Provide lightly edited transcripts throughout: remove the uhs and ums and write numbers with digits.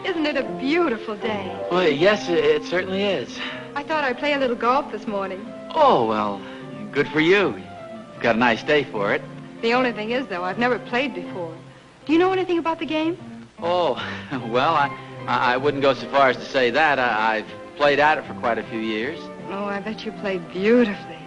Isn't it a beautiful day? Well, yes, it certainly is. I thought I'd play a little golf this morning. Oh, well, good for you. You've got a nice day for it. The only thing is, though, I've never played before. Do you know anything about the game? Oh, well, I wouldn't go so far as to say that. I've played at it for quite a few years. Oh, I bet you played beautifully.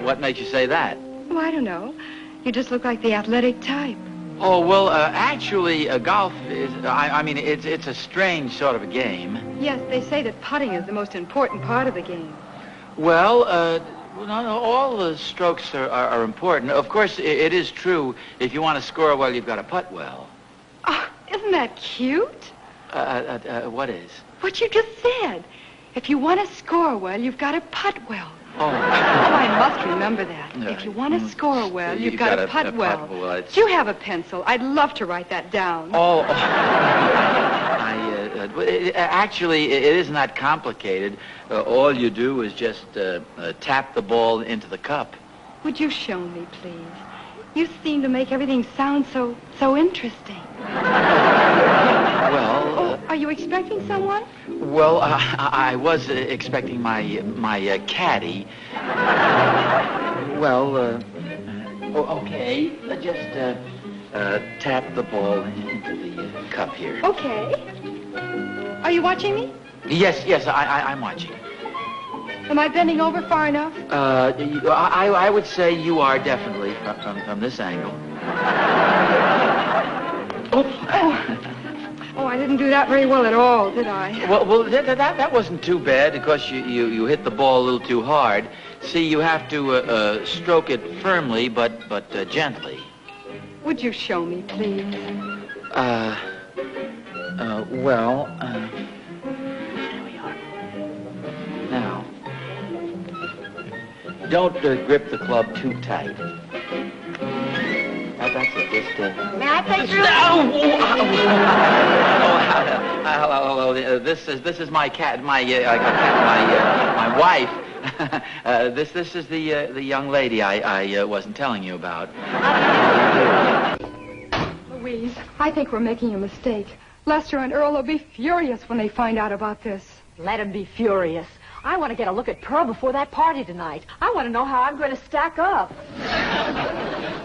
What makes you say that? Oh, I don't know. You just look like the athletic type. Oh, well, actually, golf is, I mean, it's a strange sort of a game. Yes, they say that putting is the most important part of the game. Well, no, all the strokes are important. Of course, it is true, if you want to score well, you've got to putt well. Oh, isn't that cute? What is? What you just said. If you want to score well, you've got to putt well. Oh. I must remember that. Right. If you want to score well, So you've got to putt well. Do you have a pencil? I'd love to write that down. Oh. Actually, it isn't that complicated. All you do is just tap the ball into the cup. Would you show me, please? You seem to make everything sound so interesting. Well... are you expecting someone? Well, I was expecting my caddy. Well, okay. Just tap the ball into the cup here. Okay. Are you watching me? Yes, I'm watching. Am I bending over far enough? I would say you are definitely from this angle. Oh, I didn't do that very well at all, did I? Well, that wasn't too bad because you hit the ball a little too hard. See, you have to stroke it firmly but gently. Would you show me, please? Well, there we are. Now, don't grip the club too tight. That's it. Just, May I play through? Hello. This is my cat. My wife. This is the young lady I wasn't telling you about. Louise, I think we're making a mistake. Lester and Earl will be furious when they find out about this. Let him be furious. I want to get a look at Pearl before that party tonight. I want to know how I'm going to stack up.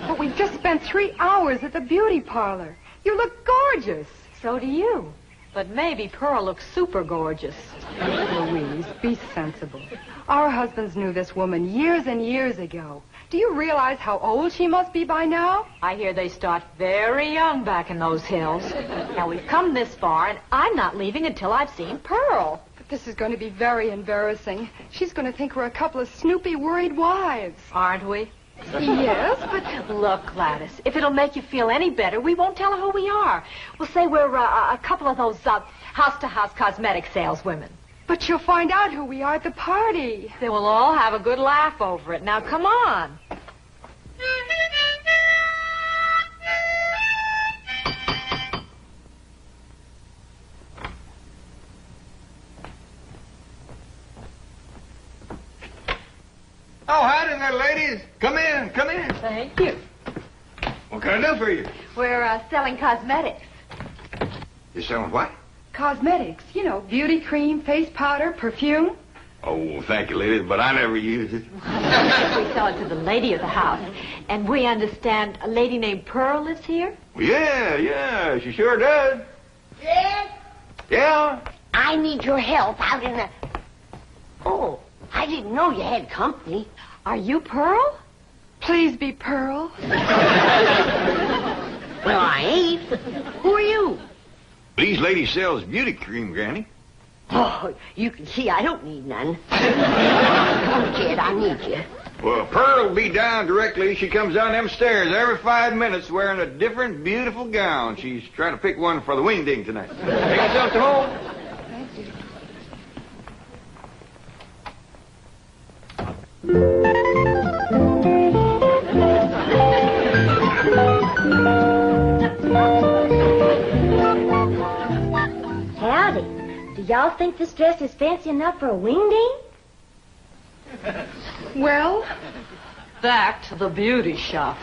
But we've just spent 3 hours at the beauty parlor. You look gorgeous. So do you. But maybe Pearl looks super gorgeous. Louise, be sensible. Our husbands knew this woman years and years ago. Do you realize how old she must be by now? I hear they start very young back in those hills. Now, we've come this far, and I'm not leaving until I've seen Pearl. But this is going to be very embarrassing. She's going to think we're a couple of snoopy, worried wives. Aren't we? Yes, but... Look, Gladys, if it'll make you feel any better, we won't tell her who we are. We'll say we're a couple of those house-to-house cosmetic saleswomen. But you'll find out who we are at the party. Then we'll all have a good laugh over it. Now, come on. Oh, howdy there, ladies. Come in. Thank you. What can I do for you? We're selling cosmetics. You selling what? Cosmetics, you know, beauty cream, face powder, perfume. Oh, thank you, ladies, but I never use it. We sell it to the lady of the house. And we understand a lady named Pearl lives here? Well, yeah, she sure does. Yes? Yeah? I need your help out in the... Oh, I didn't know you had company. Are you Pearl? Please be Pearl. Well, I ain't. Who are you? These ladies sells beauty cream, Granny. Oh, you can see I don't need none. Come, kid, I need you. Well, Pearl will be down directly. She comes down them stairs every 5 minutes wearing a different beautiful gown. She's trying to pick one for the wingding tonight. Take yourself to home. Thank you. Howdy. Do y'all think this dress is fancy enough for a wingding? Well, Back to the beauty shop.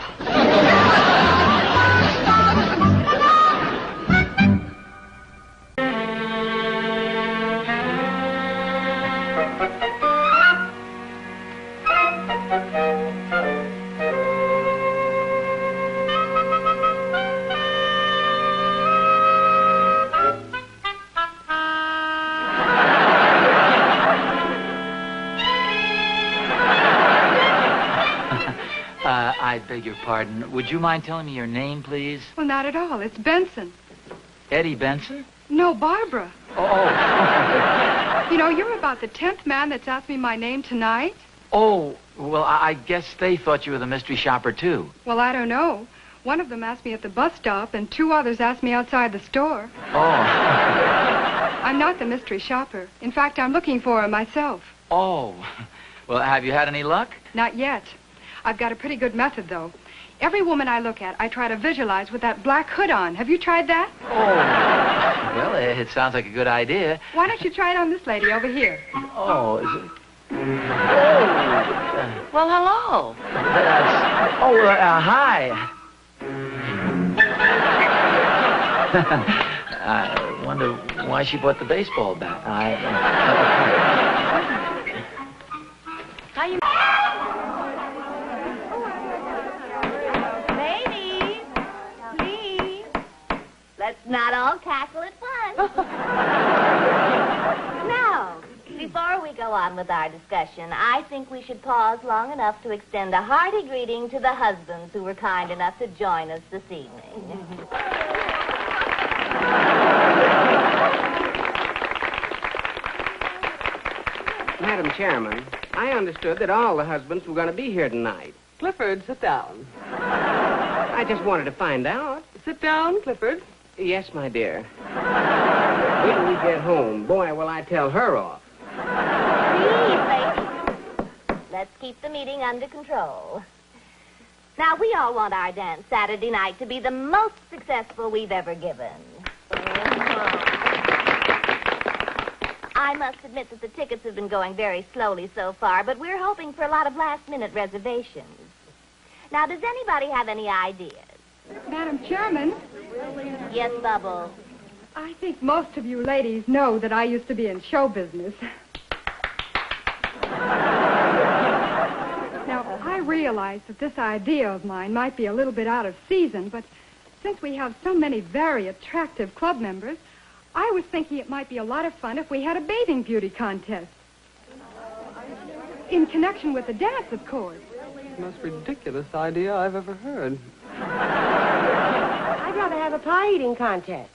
beg your pardon. Would you mind telling me your name, please? Well, not at all. It's Benson. Eddie Benson? No, Barbara. Oh. You know, you're about the 10th man that's asked me my name tonight. Oh, well, I guess they thought you were the mystery shopper, too. Well, I don't know. One of them asked me at the bus stop, and 2 others asked me outside the store. Oh. I'm not the mystery shopper. In fact, I'm looking for her myself. Oh. Well, have you had any luck? Not yet. I've got a pretty good method, though. Every woman I look at, I try to visualize with that black hood on. Have you tried that? Oh. Well, it sounds like a good idea. Why don't you try it on this lady over here? Oh, is it? Well, hello. Hi. I wonder why she bought the baseball bat. How you... Ladies, please. Let's not all cackle at once. Now, before we go on with our discussion, I think we should pause long enough to extend a hearty greeting to the husbands who were kind enough to join us this evening. Madam Chairman, I understood that all the husbands were going to be here tonight. Clifford, sit down. I just wanted to find out. Sit down, Clifford. Yes, my dear. Wait till we get home. Boy, will I tell her off. Please, ladies. Let's keep the meeting under control. Now, we all want our dance Saturday night to be the most successful we've ever given. I must admit that the tickets have been going very slowly so far, but we're hoping for a lot of last-minute reservations. Now, does anybody have any ideas? Madam Chairman, Yes, Bubbles. I think most of you ladies know that I used to be in show business. Now, I realize that this idea of mine might be a little bit out of season, but since we have so many very attractive club members, I was thinking it might be a lot of fun if we had a bathing beauty contest. In connection with the dance, of course. The most ridiculous idea I've ever heard. I'd rather have a pie eating contest.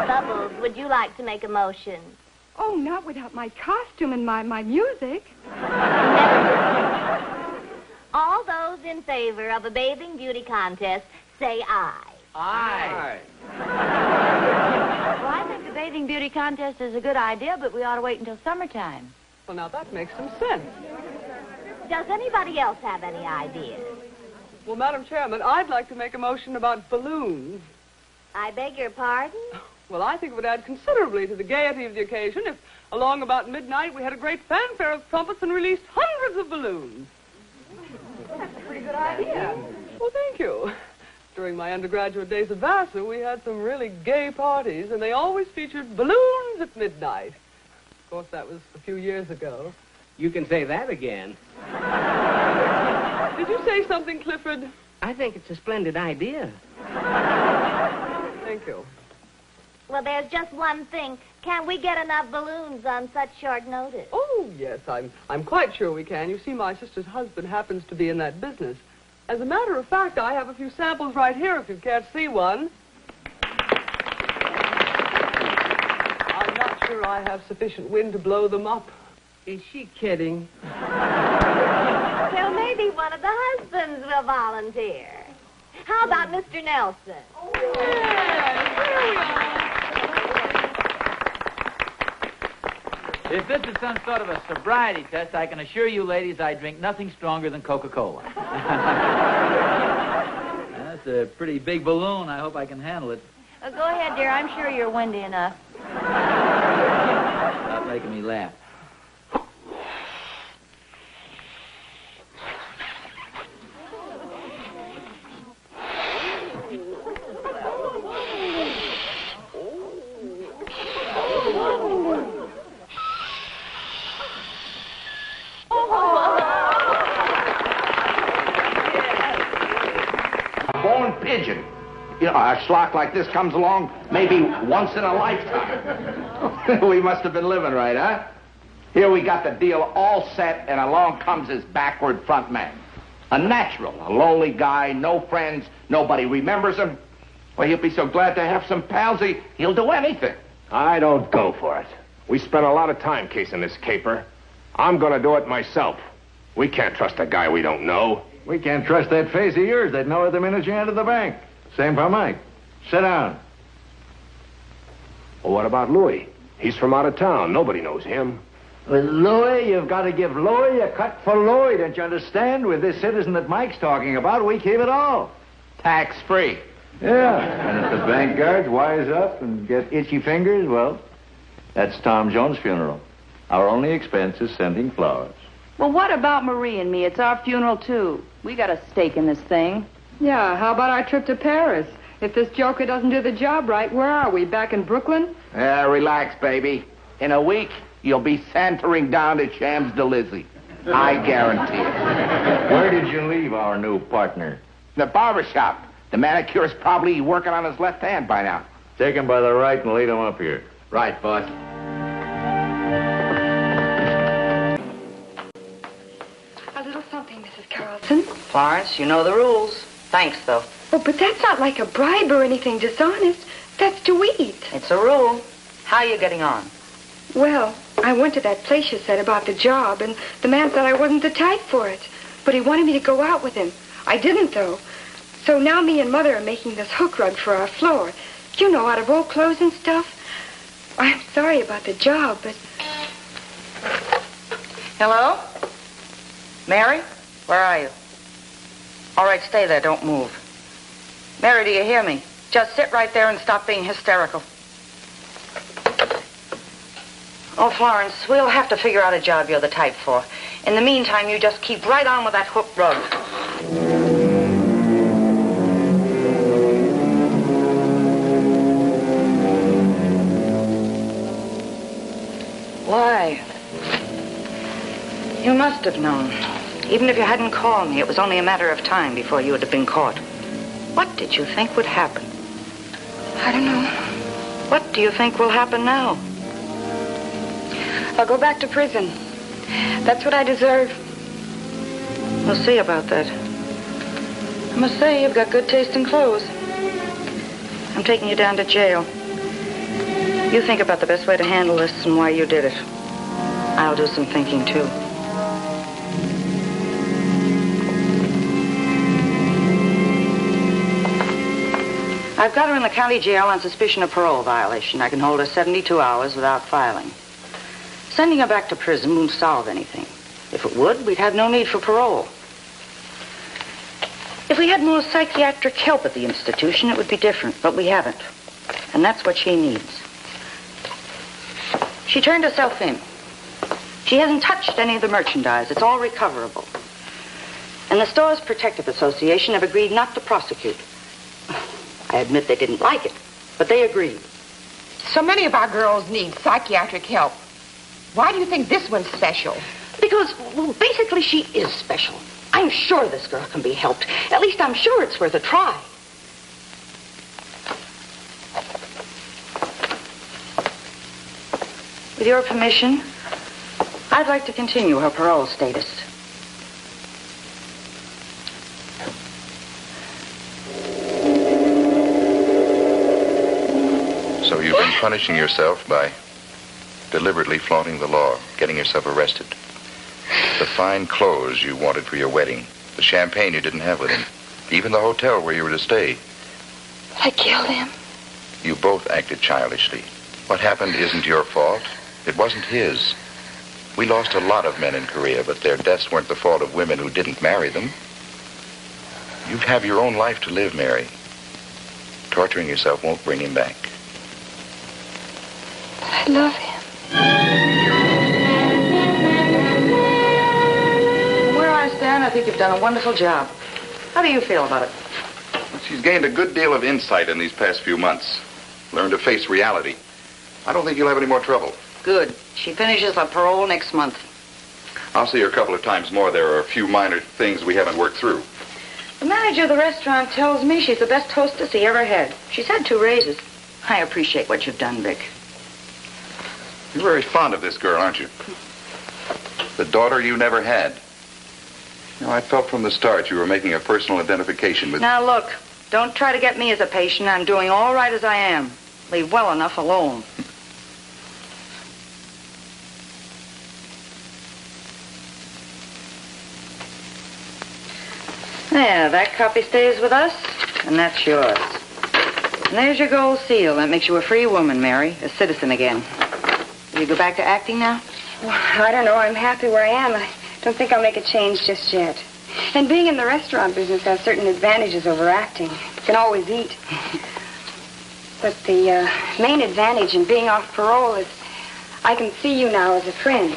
Bubbles, would you like to make a motion? Oh, not without my costume and my music. All those in favor of a bathing beauty contest, say aye. Aye. Well, I think the bathing beauty contest is a good idea, but we ought to wait until summertime. Well, now, that makes some sense. Does anybody else have any ideas? Well, Madam Chairman, I'd like to make a motion about balloons. I beg your pardon? Well, I think it would add considerably to the gaiety of the occasion if, along about midnight, we had a great fanfare of trumpets and released hundreds of balloons. That's a pretty good idea. Well, thank you. During my undergraduate days at Vassar, we had some really gay parties, and they always featured balloons at midnight. Of course, that was a few years ago. You can say that again. Did you say something, Clifford? I think it's a splendid idea. Thank you. Well, there's just one thing. Can we get enough balloons on such short notice? Oh, yes, I'm quite sure we can. You see, my sister's husband happens to be in that business. As a matter of fact, I have a few samples right here if you can't see one. I'm not sure I have sufficient wind to blow them up. Is she kidding? Well, maybe one of the husbands will volunteer. How about Mr. Nelson? If this is some sort of a sobriety test, I can assure you, ladies, I drink nothing stronger than Coca-Cola. That's a pretty big balloon. I hope I can handle it. Go ahead, dear. I'm sure you're windy enough. Stop making me laugh. Born pigeon. You know, a schlock like this comes along maybe once in a lifetime. We must have been living right, huh? Here we got the deal all set, and along comes his backward front man. Unnatural. A lonely guy, no friends, nobody remembers him. Well, he'll be so glad to have some pals, he'll do anything. I don't go for it. We spent a lot of time casing this caper. I'm gonna do it myself. We can't trust a guy we don't know. We can't trust that face of yours. They'd know it the minute you entered the bank. Same for Mike. Sit down. Well, what about Louis? He's from out of town. Nobody knows him. With Louis, you've got to give Louis a cut for Louis, don't you understand? With this citizen that Mike's talking about, we keep it all. Tax-free. Yeah, and if the bank guards wise up and get itchy fingers, well, that's Tom Jones' funeral. Our only expense is sending flowers. Well, what about Marie and me? It's our funeral, too. We got a stake in this thing. Yeah, how about our trip to Paris? If this joker doesn't do the job right, where are we? Back in Brooklyn? Yeah, relax, baby. In a week, you'll be santering down to Champs-Élysées. I guarantee it. Where did you leave our new partner? The barber shop. The manicurist probably working on his left hand by now. Take him by the right and lead him up here. Right, boss. A little something, Mrs. Carlson. Florence, you know the rules. Thanks, though. Oh, but that's not like a bribe or anything dishonest. That's to eat. It's a rule. How are you getting on? Well, I went to that place you said about the job, and the man said I wasn't the type for it. But he wanted me to go out with him. I didn't, though. So now me and Mother are making this hook rug for our floor. You know, out of old clothes and stuff. I'm sorry about the job, but... Hello? Mary? Where are you? All right, stay there. Don't move. Mary, do you hear me? Just sit right there and stop being hysterical. Oh, Florence, we'll have to figure out a job you're the type for. In the meantime, you just keep right on with that hook rug. Why? You must have known. Even if you hadn't called me, it was only a matter of time before you would have been caught. What did you think would happen? I don't know. What do you think will happen now? I'll go back to prison. That's what I deserve. We'll see about that. I must say, you've got good taste in clothes. I'm taking you down to jail. You think about the best way to handle this and why you did it. I'll do some thinking, too. I've got her in the county jail on suspicion of parole violation. I can hold her 72 hours without filing. Sending her back to prison won't solve anything. If it would, we'd have no need for parole. If we had more psychiatric help at the institution, it would be different, but we haven't. And that's what she needs. She turned herself in. She hasn't touched any of the merchandise. It's all recoverable. And the Stores Protective Association have agreed not to prosecute. I admit they didn't like it, but they agreed. So many of our girls need psychiatric help. Why do you think this one's special? Because, well, basically she is special. I'm sure this girl can be helped. At least I'm sure it's worth a try. With your permission, I'd like to continue her parole status. So you've been punishing yourself by deliberately flaunting the law, getting yourself arrested. The fine clothes you wanted for your wedding, the champagne you didn't have with him, even the hotel where you were to stay. I killed him. You both acted childishly. What happened isn't your fault. It wasn't his. We lost a lot of men in Korea, but their deaths weren't the fault of women who didn't marry them. You have your own life to live, Mary. Torturing yourself won't bring him back. I love him. Where I stand, I think you've done a wonderful job. How do you feel about it? She's gained a good deal of insight in these past few months. Learned to face reality. I don't think you'll have any more trouble. Good. She finishes her parole next month. I'll see her a couple of times more. There are a few minor things we haven't worked through. The manager of the restaurant tells me she's the best hostess he ever had. She's had 2 raises. I appreciate what you've done, Vic. You're very fond of this girl, aren't you? The daughter you never had. No, I felt from the start you were making a personal identification with... Now, look, don't try to get me as a patient. I'm doing all right as I am. Leave well enough alone. There, that copy stays with us, and that's yours. And there's your gold seal. That makes you a free woman, Mary, a citizen again. Will you go back to acting now? Well, I don't know. I'm happy where I am. I don't think I'll make a change just yet. And being in the restaurant business has certain advantages over acting. You can always eat. But the main advantage in being off parole is I can see you now as a friend.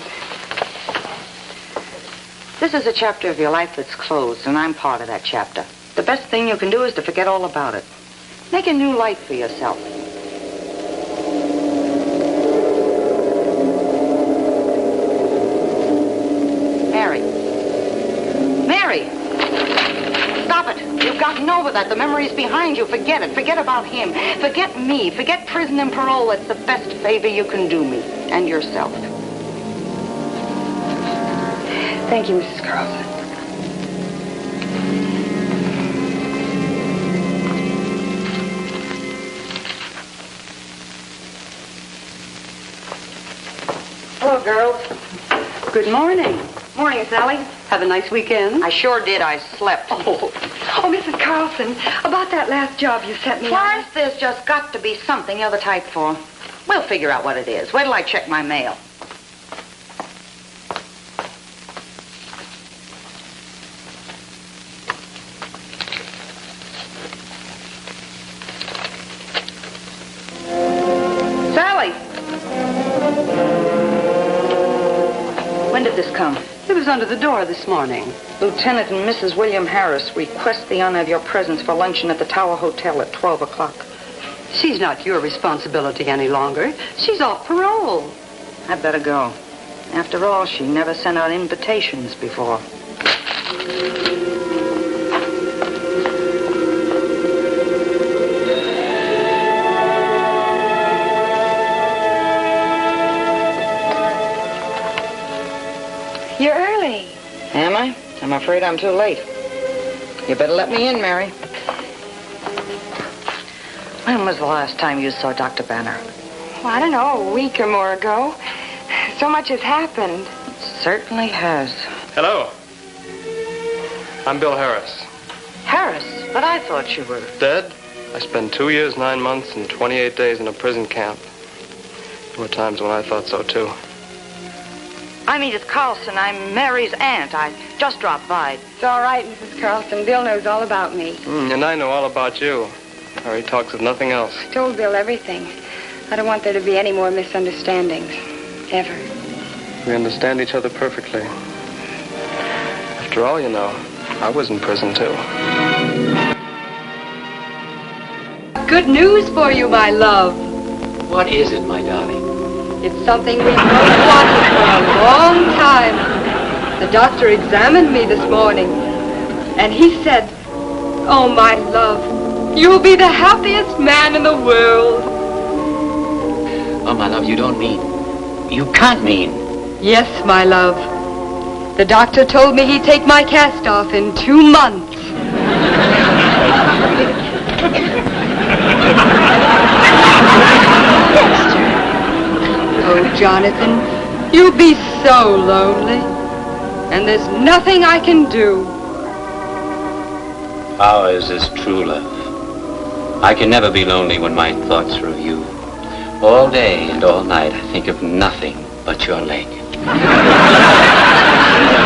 This is a chapter of your life that's closed, and I'm part of that chapter. The best thing you can do is to forget all about it. Make a new life for yourself. Mary. Mary! Stop it. You've gotten over that. The memory's behind you. Forget it. Forget about him. Forget me. Forget prison and parole. It's the best favor you can do me and yourself. Thank you, Mrs. Carlson. Hello, girls. Good morning. Morning, Sally. Have a nice weekend. I sure did. I slept. Oh, Mrs. Carlson, about that last job you sent me on. Florence, there's just got to be something you're the type for. We'll figure out what it is. Wait till I check my mail. Sally! When did this come? It was under the door this morning. Lieutenant and Mrs. William Harris request the honor of your presence for luncheon at the Tower Hotel at 12 o'clock. She's not your responsibility any longer. She's off parole. I'd better go. After all, she never sent out invitations before. You're early. Am I? I'm afraid I'm too late. You better let me in, Mary. When was the last time you saw Dr. Banner? Well, I don't know, a week or more ago. So much has happened. It certainly has. Hello. I'm Bill Harris. Harris? But I thought you were... Dead? I spent 2 years, 9 months, and 28 days in a prison camp. There were times when I thought so, too. I'm Edith Carlson. I'm Mary's aunt. I just dropped by. It's all right, Mrs. Carlson. Bill knows all about me. And I know all about you. Harry talks of nothing else. I told Bill everything. I don't want there to be any more misunderstandings. Ever. We understand each other perfectly. After all, you know, I was in prison, too. Good news for you, my love. What is it, my darling? It's something we've both wanted for a long time. The doctor examined me this morning, and he said, "Oh, my love, you'll be the happiest man in the world." Oh, my love, you don't mean... You can't mean... Yes, my love. The doctor told me he'd take my cast off in 2 months. Oh, Jonathan, you'll be so lonely. And there's nothing I can do. Ours is true love. I can never be lonely when my thoughts are of you. All day and all night I think of nothing but your leg.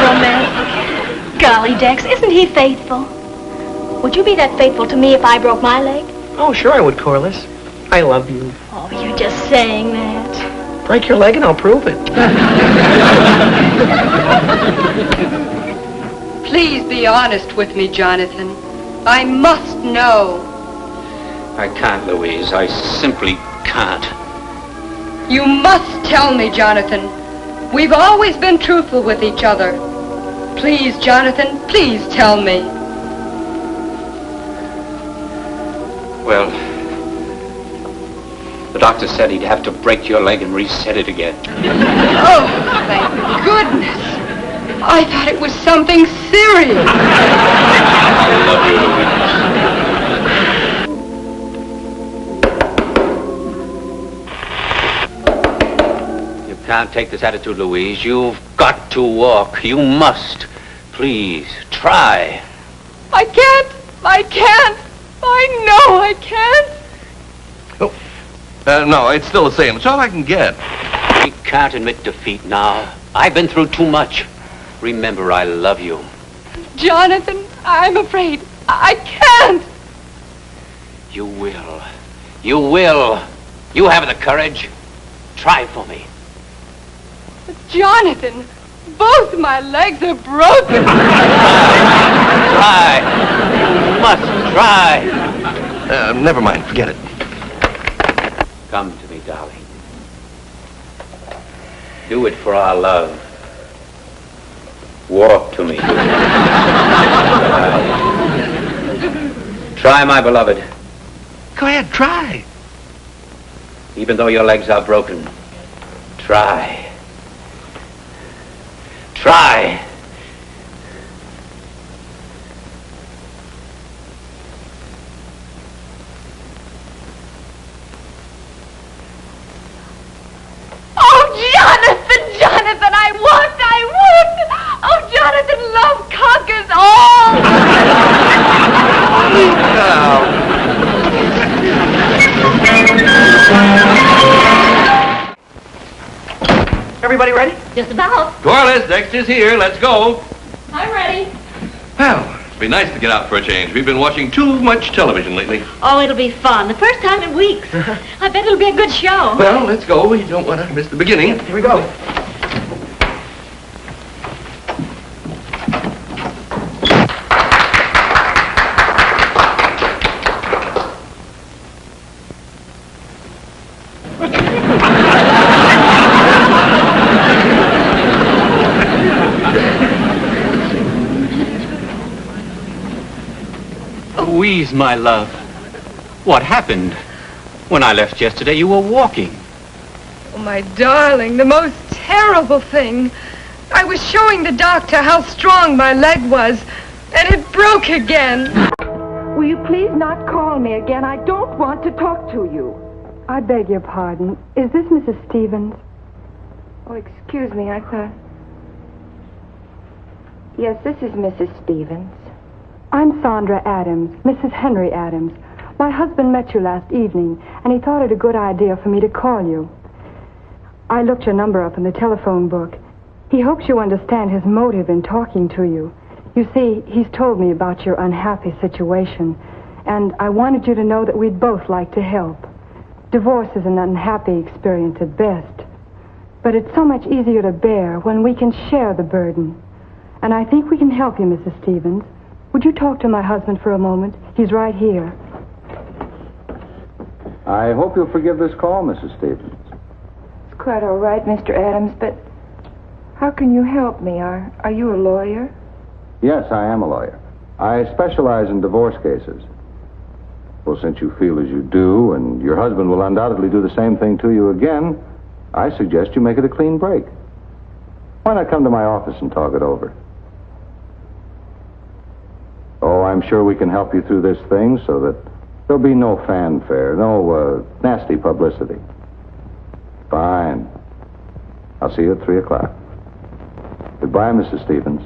Romantic. Golly, Dex, isn't he faithful? Would you be that faithful to me if I broke my leg? Oh, sure I would, Corliss. I love you. Oh, you're just saying that. Break your leg and I'll prove it. Please be honest with me, Jonathan. I must know. I can't, Louise. I simply can't. You must tell me, Jonathan. We've always been truthful with each other. Please, Jonathan, please tell me. Well, the doctor said he'd have to break your leg and reset it again. Oh, thank goodness. I thought it was something serious. I love you, Louise. You can't take this attitude, Louise. You've got to walk. You must. Please, try. I can't. I can't. I know I can't. No, it's still the same. It's all I can get. We can't admit defeat now. I've been through too much. Remember, I love you. Jonathan, I'm afraid. I can't. You will. You will. You have the courage. Try for me. Jonathan, both my legs are broken. Try. You must try. Never mind. Forget it. Come to me, darling. Do it for our love. Walk to me. Try, my beloved. Go ahead, try. Even though your legs are broken, try. Try. Jonathan, I won't. Oh, Jonathan, love conquers all. Everybody ready? Just about. Corliss, Dexter's here. Let's go. I'm ready. Well, it'd be nice to get out for a change. We've been watching too much television lately. Oh, it'll be fun. The first time in weeks. I bet it'll be a good show. Well, let's go. We don't want to miss the beginning. Here we go. Louise, my love. What happened? When I left yesterday, you were walking. Oh, my darling, the most terrible thing. I was showing the doctor how strong my leg was, and it broke again. Will you please not call me again? I don't want to talk to you. I beg your pardon. Is this Mrs. Stevens? Oh, excuse me, I thought... Yes, this is Mrs. Stevens. I'm Sandra Adams, Mrs. Henry Adams. My husband met you last evening, and he thought it a good idea for me to call you. I looked your number up in the telephone book. He hopes you understand his motive in talking to you. You see, he's told me about your unhappy situation, and I wanted you to know that we'd both like to help. Divorce is an unhappy experience at best, but it's so much easier to bear when we can share the burden. And I think we can help you, Mrs. Stevens. Would you talk to my husband for a moment? He's right here. I hope you'll forgive this call, Mrs. Stevens. It's quite all right, Mr. Adams, but how can you help me? Are you a lawyer? Yes, I am a lawyer. I specialize in divorce cases. Well, since you feel as you do, and your husband will undoubtedly do the same thing to you again, I suggest you make it a clean break. Why not come to my office and talk it over? Oh, I'm sure we can help you through this thing so that there'll be no fanfare, no nasty publicity. Fine. I'll see you at 3 o'clock. Goodbye, Mrs. Stevens.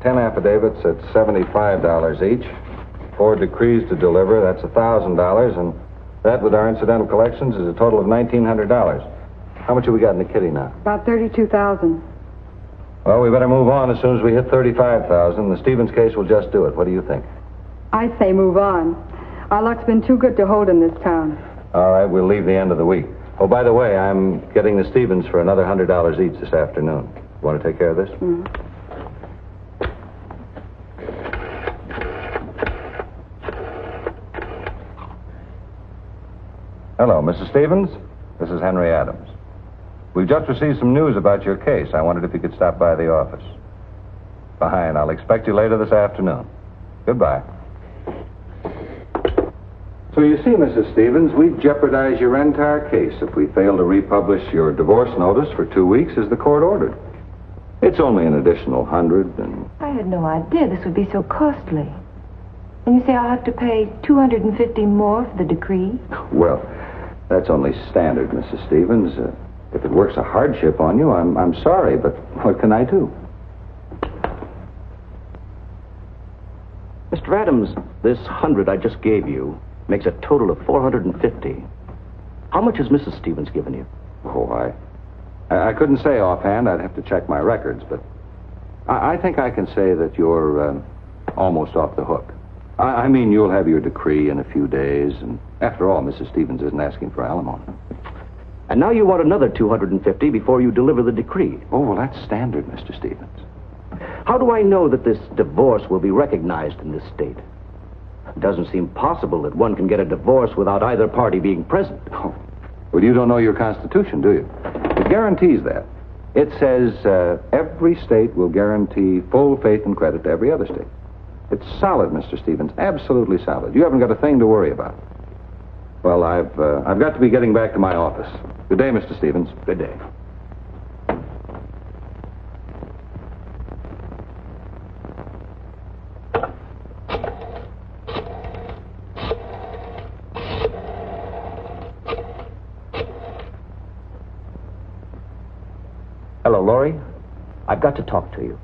$10 affidavits at $75 each. 4 decrees to deliver, that's $1,000, and that with our incidental collections is a total of $1,900. How much have we got in the kitty now? About $32,000. Well, we better move on as soon as we hit $35,000. The Stevens case will just do it. What do you think? I say move on. Our luck's been too good to hold in this town. All right, we'll leave the end of the week. Oh, by the way, I'm getting the Stevens for another $100 each this afternoon. Want to take care of this? Mm-hmm. Hello, Mrs. Stevens. This is Henry Adams. We've just received some news about your case. I wondered if you could stop by the office. Fine. I'll expect you later this afternoon. Goodbye. So you see, Mrs. Stevens, we jeopardize your entire case if we fail to republish your divorce notice for 2 weeks as the court ordered. It's only an additional 100 and... I had no idea this would be so costly. And you say I'll have to pay $250 more for the decree? Well, that's only standard, Mrs. Stevens. If it works a hardship on you, I'm sorry, but what can I do? Mr. Adams, this 100 I just gave you makes a total of 450. How much has Mrs. Stevens given you? Oh, I couldn't say offhand. I'd have to check my records, but I think I can say that you're almost off the hook. I mean, you'll have your decree in a few days, and after all, Mrs. Stevens isn't asking for alimony. And now you want another 250 before you deliver the decree. Oh, well, that's standard, Mr. Stevens. How do I know that this divorce will be recognized in this state? It doesn't seem possible that one can get a divorce without either party being present. Oh, well, you don't know your Constitution, do you? It guarantees that. It says every state will guarantee full faith and credit to every other state. It's solid, Mr. Stevens, absolutely solid. You haven't got a thing to worry about. Well, I've got to be getting back to my office. Good day, Mr. Stevens. Good day. Hello, Laurie. I've got to talk to you.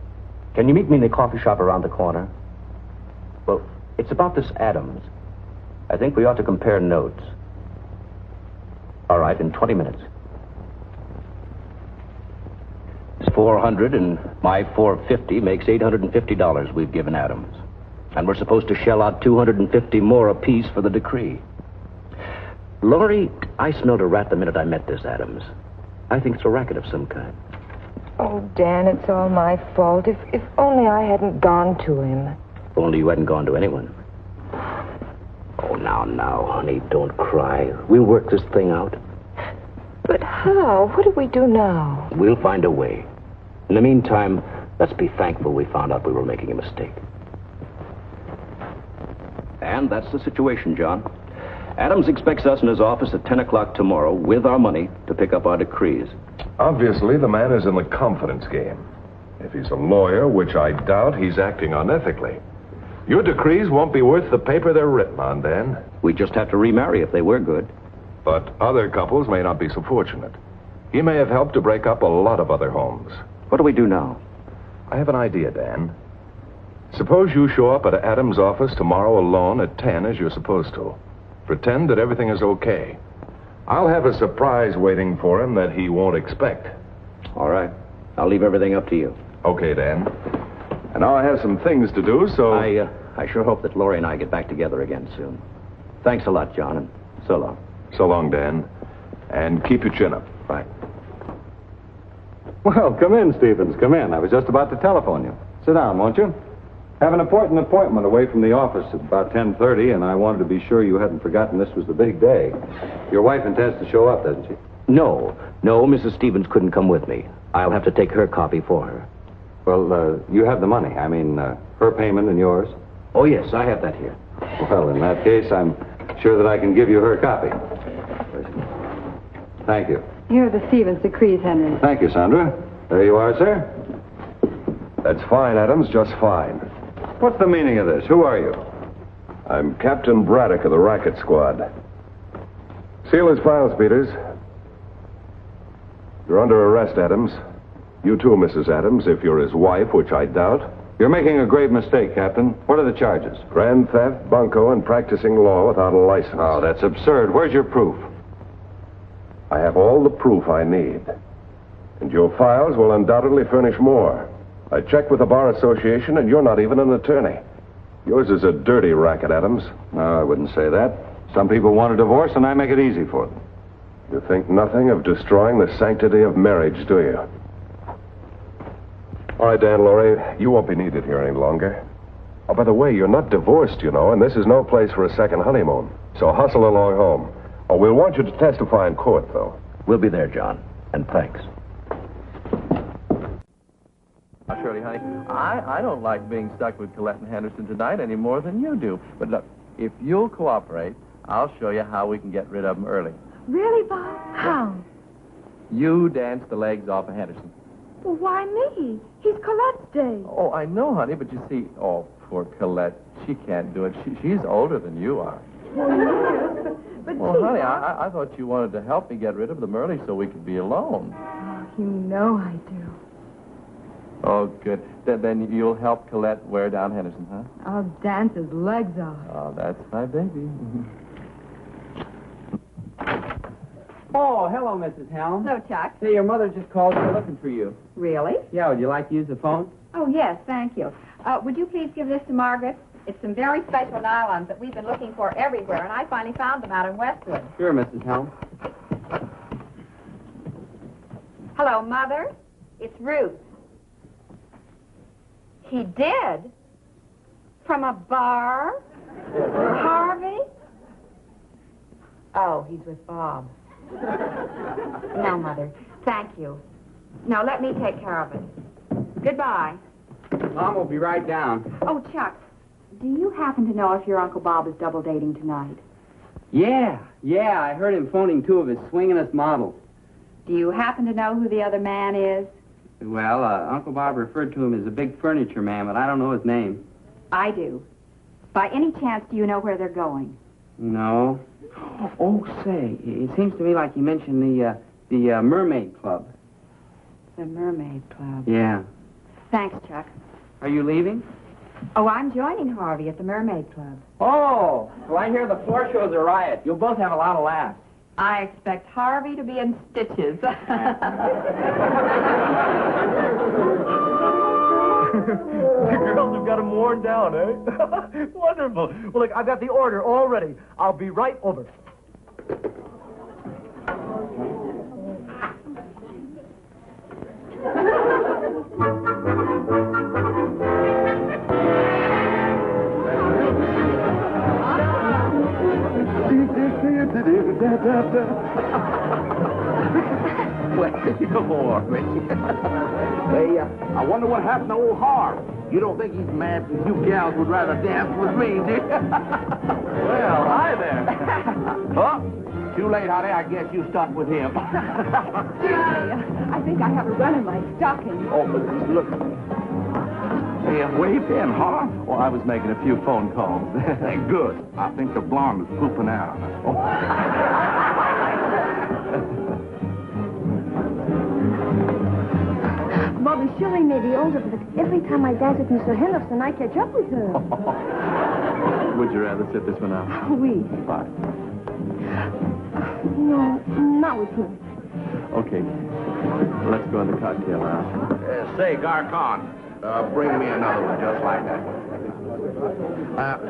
Can you meet me in the coffee shop around the corner? Well, it's about this Adams. I think we ought to compare notes. All right, in 20 minutes. It's 400 and my 450 makes $850 we've given Adams. And we're supposed to shell out 250 more apiece for the decree. Laurie, I smelled a rat the minute I met this Adams. I think it's a racket of some kind. Oh, Dan, it's all my fault. If only I hadn't gone to him. If only you hadn't gone to anyone. Oh, now, honey, don't cry. We'll work this thing out. But how? What do we do now? We'll find a way. In the meantime, let's be thankful we found out we were making a mistake. And that's the situation, John. Adams expects us in his office at 10 o'clock tomorrow with our money to pick up our decrees. Obviously, the man is in the confidence game. If he's a lawyer, which I doubt, he's acting unethically. Your decrees won't be worth the paper they're written on, Dan. We just have to remarry if they were good. But other couples may not be so fortunate. He may have helped to break up a lot of other homes. What do we do now? I have an idea, Dan. Suppose you show up at Adams' office tomorrow alone at 10 as you're supposed to. Pretend that everything is okay. I'll have a surprise waiting for him that he won't expect. All right. I'll leave everything up to you. Okay, Dan. And now I have some things to do, so... I sure hope that Laurie and I get back together again soon. Thanks a lot, John, and so long. So long, Dan. And keep your chin up. Right. Well, come in, Stevens, come in. I was just about to telephone you. Sit down, won't you? Have an important appointment away from the office at about 10:30, and I wanted to be sure you hadn't forgotten this was the big day. Your wife intends to show up, doesn't she? No, Mrs. Stevens couldn't come with me. I'll have to take her copy for her. Well, you have the money. I mean, her payment and yours. Oh, yes, I have that here. Well, in that case, I'm sure that I can give you her copy. Thank you. Here are the Stevens decrees, Henry. Thank you, Sandra. There you are, sir. That's fine, Adams, just fine. What's the meaning of this? Who are you? I'm Captain Braddock of the Racket Squad. Seal his files, Peters. You're under arrest, Adams. You too, Mrs. Adams, if you're his wife, which I doubt. You're making a grave mistake, Captain. What are the charges? Grand theft, bunco, and practicing law without a license. Oh, that's absurd. Where's your proof? I have all the proof I need. And your files will undoubtedly furnish more. I checked with the Bar Association, and you're not even an attorney. Yours is a dirty racket, Adams. No, I wouldn't say that. Some people want a divorce, and I make it easy for them. You think nothing of destroying the sanctity of marriage, do you? All right, Dan, Laurie, you won't be needed here any longer. Oh, by the way, you're not divorced, you know, and this is no place for a second honeymoon. So hustle along home. Oh, we'll want you to testify in court, though. We'll be there, John. And thanks. Now, Shirley, honey, I don't like being stuck with Colette and Henderson tonight any more than you do. But look, if you'll cooperate, I'll show you how we can get rid of him early. Really, Bob? How? You dance the legs off of Henderson. Well, why me? He's Colette's day. Oh, I know, honey, but you see... Oh, poor Colette. She can't do it. She's older than you are. Well, yes, but Well, gee, honey, Bob. I thought you wanted to help me get rid of them early so we could be alone. Oh, you know I do. Oh, good. Then you'll help Colette wear down Henderson, huh? I'll dance his legs off. Oh, that's my baby. Oh, hello, Mrs. Helm. Hello, Chuck. Say, your mother just called. We're looking for you. Really? Yeah, would you like to use the phone? Oh, yes, thank you. Would you please give this to Margaret? It's some very special nylons that we've been looking for everywhere, and I finally found them out in Westwood. Sure, Mrs. Helm. Hello, Mother. It's Ruth. He did? From a bar? Harvey? Oh, he's with Bob. No, Mother. Thank you. Now, let me take care of it. Goodbye. Mom will be right down. Oh, Chuck, do you happen to know if your Uncle Bob is double dating tonight? Yeah, I heard him phoning two of his swingin'est models. Do you happen to know who the other man is? Well, Uncle Bob referred to him as a big furniture man, but I don't know his name. I do. By any chance, do you know where they're going? No. Oh, say, it seems to me like you mentioned the Mermaid Club. The Mermaid Club. Yeah. Thanks, Chuck. Are you leaving? Oh, I'm joining Harvey at the Mermaid Club. Oh, well, I hear the floor show's a riot. You'll both have a lot of laughs. I expect Harvey to be in stitches. The girls have got him worn down, eh? Wonderful. Well, look, I've got the order all ready. I'll be right over. Hey, I wonder what happened to old Harv. You don't think he's mad because you gals would rather dance with me, do you? Well, hi there. Oh, too late, honey. I guess you stuck with him. I think I have a run in my stocking. Oh, but look. Hey, where you been, Harv? Well, I was making a few phone calls. Hey, good. I think the blonde is pooping out. Bobby surely may be older, but every time I dance with Mr. Henderson, I catch up with her. Would you rather sit this one out? Oui. Fine. No, not with him. Okay. Let's go in the cocktail lounge. Say, Garcon, bring me another one just like that.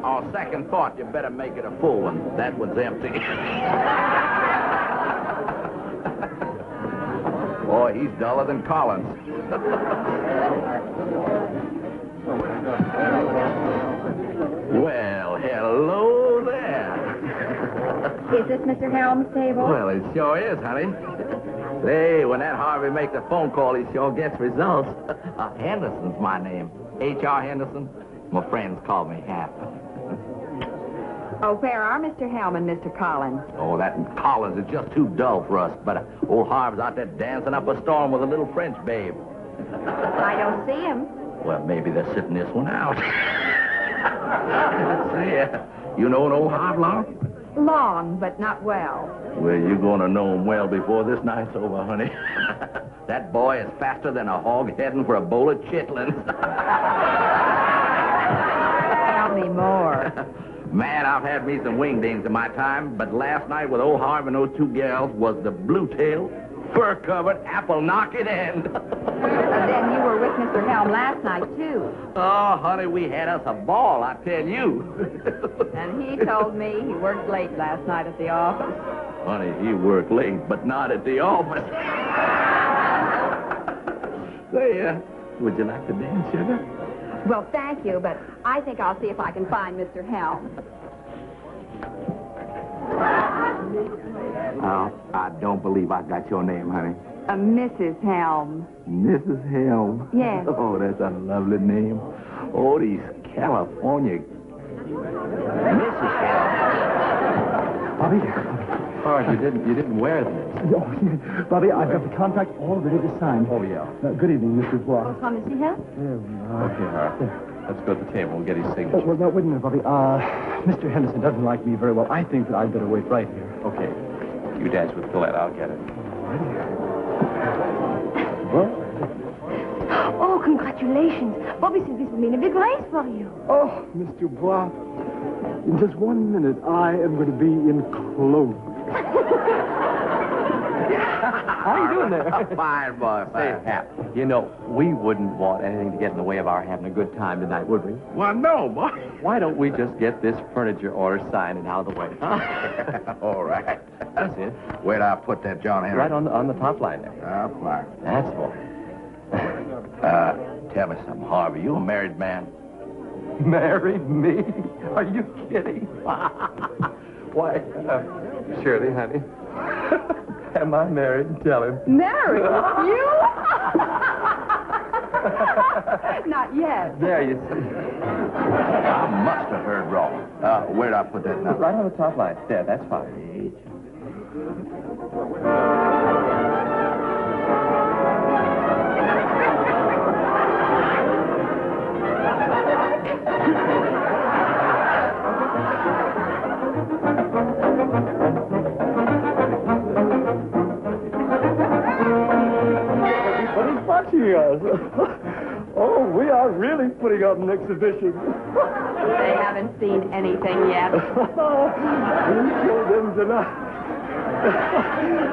On second thought, you better make it a full one. That one's empty. Boy, he's duller than Collins. Well, hello there. Is this Mr. Helm's table? Well, it sure is, honey. Hey, when that Harvey makes a phone call, he sure gets results. Henderson's my name. H.R. Henderson. My friends call me Hap. Oh, where are Mr. Helm and Mr. Collins? Oh, that Collins is just too dull for us. But old Harvey's out there dancing up a storm with a little French babe. I don't see him. Well, maybe they're sitting this one out. Say, you know an old Harv long? Long, but not well. Well, you're going to know him well before this night's over, honey. That boy is faster than a hog heading for a bowl of chitlins. Tell me more. Man, I've had me some wingdings in my time, but last night with old Harv and those two gals was the blue-tailed, fur-covered, apple-knocking end. Then you were with Mr. Helm last night, too. Oh, honey, we had us a ball, I tell you. And he told me he worked late last night at the office. Honey, he worked late, but not at the office. Say, would you like to dance, sugar? Well, thank you, but I think I'll see if I can find Mr. Helm. Oh, I don't believe I got your name, honey. Mrs. Helm. Mrs. Helm? Yes. Oh, that's a lovely name. Oh, these California... Mrs. Helm. Bobby. Hard, you didn't wear this. Oh, yeah. Bobby, I've got the contract all ready to sign. Oh, yeah. Good evening, Mr. Dubois. Come and see her? There we are. Okay, Hart. Let's go to the table. We'll get his Oh, signature. well, now, wait a minute, Bobby. Mr. Henderson doesn't like me very well. I think that I'd better wait right here. Okay. You dance with Colette. I'll get it. Oh, congratulations. Bobby says this will mean a big race for you. Oh, Mr. Dubois, in just 1 minute, I am going to be in clover. How you doing there? Fine, boy. Say, Hap, you know, we wouldn't want anything to get in the way of our having a good time tonight, would we? Well, no, boy. Why don't we just get this furniture order signed and out of the way? All right. That's it. Where'd I put that, John Henry? Right on the top line there. Top line. That's all. Tell me something, Harvey. You a married man? Married me? Are you kidding? Why, Shirley, honey. Am I married? Tell him. Married? You? Not yet. There you see. I must have heard wrong. Where'd I put that now? Right on the top line. There, that's fine. Everybody's watching us. Oh, we are really putting up an exhibition. They haven't seen anything yet. We killed them tonight.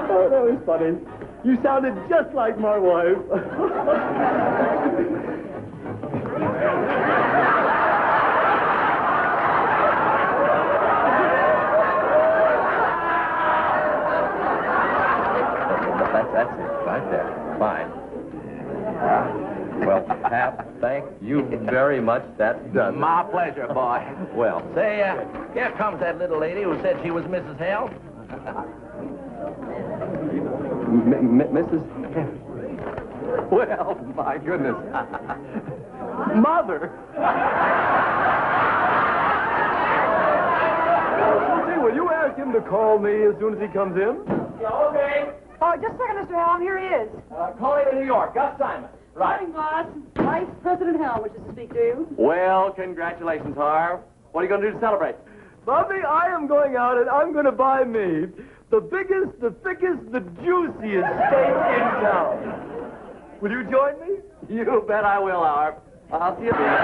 Oh, that was funny. You sounded just like my wife. That's it, right there. Fine. Well, Hap, thank you very much. That does it. My pleasure, boy. Well, Say, here comes that little lady who said she was Mrs. Hale. Mrs. Well, my goodness. Mother. Susie, will you ask him to call me as soon as he comes in? Yeah, okay. Oh, just a second, Mr. Helm. Here he is. Calling in New York. Gus Simon. Right. Morning, boss. Vice President Helm wishes to speak to you. Well, congratulations, Harv. What are you going to do to celebrate? Bobby, I am going out and I'm going to buy me the biggest, the thickest, the juiciest steak in town. Will you join me? You bet I will, Harv. I'll see you later.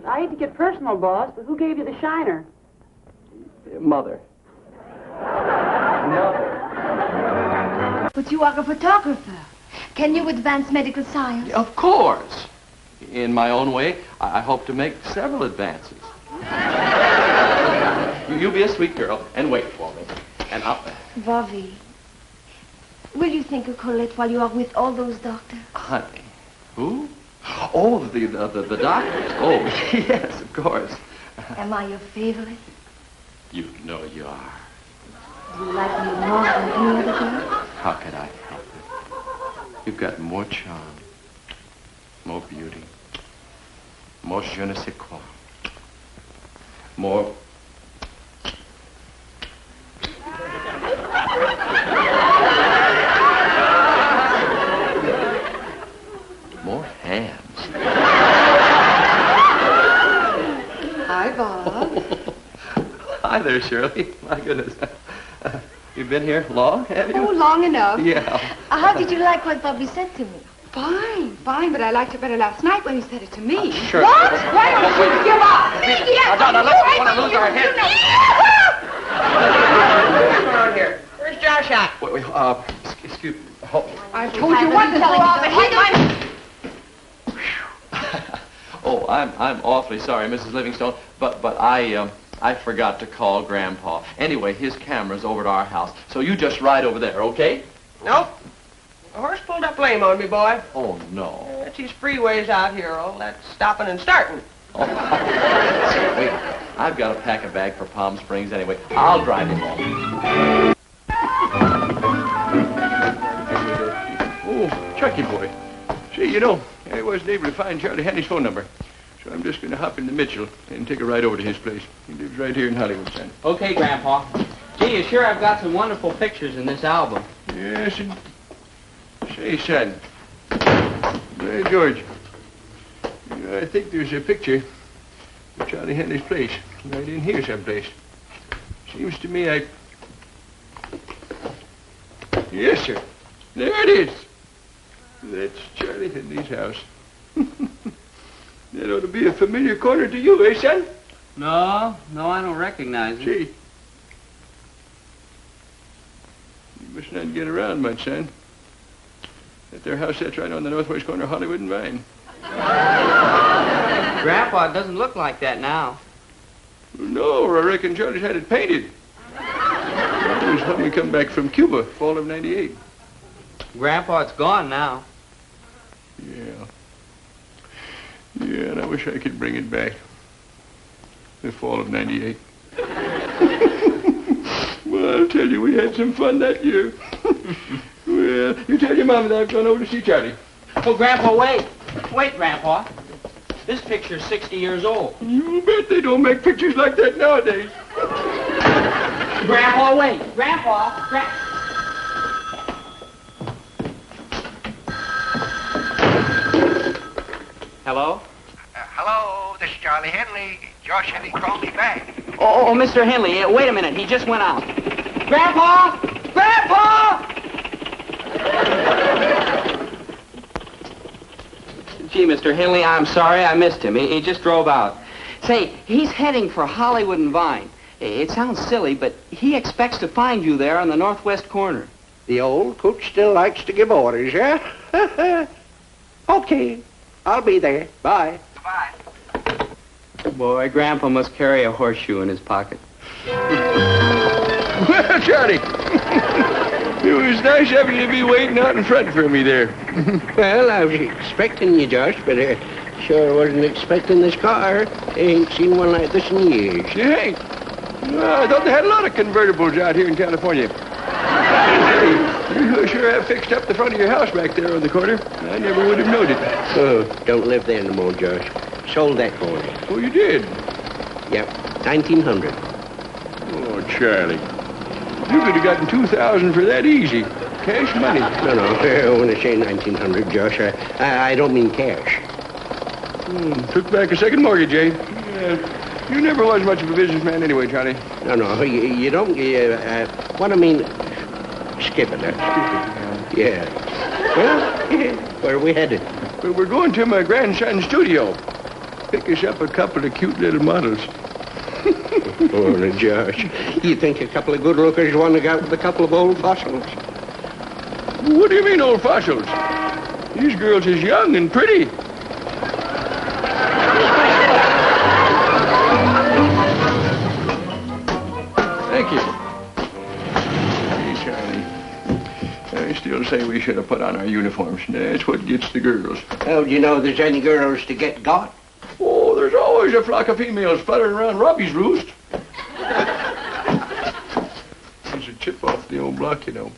I hate to get personal, boss, but who gave you the shiner? Mother. But you are a photographer. Can you advance medical science? Of course. In my own way, I hope to make several advances. You be a sweet girl and wait for me. And I'll... Bobby, will you think of Colette while you are with all those doctors? Honey. Who? Oh, the doctors. Oh, yes, of course. Am I your favorite? You know you are. Do you like me more than any other girl? How could I help it? You've got more charm, more beauty, more je ne sais quoi, more... more hands. Hi, Bob. Hi there, Shirley. My goodness. You've been here long, have you? Oh, long enough. Yeah. How did you like what Bobby said to me? Fine, but I liked it better last night when he said it to me. Sure. What? Why don't you give up? Now, let's want to lose our heads. What's going on here? Where's Josh at? Wait, excuse me. I told you what to do, but he Oh, I'm awfully sorry, Mrs. Livingstone, but I forgot to call Grandpa. Anyway, his camera's over at our house, so you just ride over there, okay? Nope. The horse pulled up lame on me, boy. Oh, no. It's these freeways out here, all that stopping and starting. Oh. Wait, I've got to pack a bag for Palm Springs anyway. I'll drive him home. Oh, Chucky boy. Gee, you know, I wasn't able to find Charlie Henry's phone number. So I'm just going to hop into Mitchell and take a ride over to his place. He lives right here in Hollywood, son. Okay, Grandpa. Gee, you sure I've got some wonderful pictures in this album. Yes, and... Say, son. Hey, George. You know, I think there's a picture of Charlie Henley's place right in here someplace. Seems to me I... Yes, sir. There it is. That's Charlie Henley's house. That ought to be a familiar corner to you, eh, son? No, I don't recognize it. Gee. You must not get around much, son. At their house, that's right on the northwest corner of Hollywood and Vine. Grandpa, it doesn't look like that now. No, I reckon Charlie's had it painted. It was when we come back from Cuba, fall of '98. Grandpa, it's gone now. Yeah, and I wish I could bring it back. The fall of '98. Well, I'll tell you, we had some fun that year. Well, you tell your mom that I've gone over to see Charlie. Oh, Grandpa, wait. Wait, Grandpa. This picture's 60 years old. You bet they don't make pictures like that nowadays. Grandpa, wait. Grandpa. Hello? Hello, this is Charlie Henley. Josh Henley called me back. Oh, Mr. Henley, wait a minute. He just went out. Grandpa! Grandpa! Gee, Mr. Henley, I'm sorry I missed him. He just drove out. Say, he's heading for Hollywood and Vine. It sounds silly, but he expects to find you there on the northwest corner. The old cook still likes to give orders, yeah? Okay, I'll be there. Bye. Bye. Boy, Grandpa must carry a horseshoe in his pocket. Well, Charlie, it was nice having you be waiting out in front for me there. Well, I was expecting you, Josh, but sure wasn't expecting this car. Ain't seen one like this in years. You ain't? Well, I thought they had a lot of convertibles out here in California. Hey, you sure have fixed up the front of your house back there on the corner. I never would have known it. Oh, don't live there no more, Josh. Sold that corner. Oh, you did? Yep, 1900. Oh, Charlie. You could have gotten $2,000 for that easy. Cash money. No. When I say 1900, Josh, I don't mean cash. Took back a second mortgage, eh? You never was much of a businessman anyway, Charlie. No, you don't. What I mean, skip it. Yeah. Well, where are we headed? Well, we're going to my grandson's studio. Pick us up a couple of cute little models. Oh, now, Josh, you think a couple of good lookers want to go out with a couple of old fossils? What do you mean, old fossils? These girls is young and pretty. Thank you. Hey, Charlie. I still say we should have put on our uniforms. That's what gets the girls. Oh, do you know there's any girls to get got? Oh, there's always a flock of females fluttering around Robbie's roost. He's a chip off the old block, you know.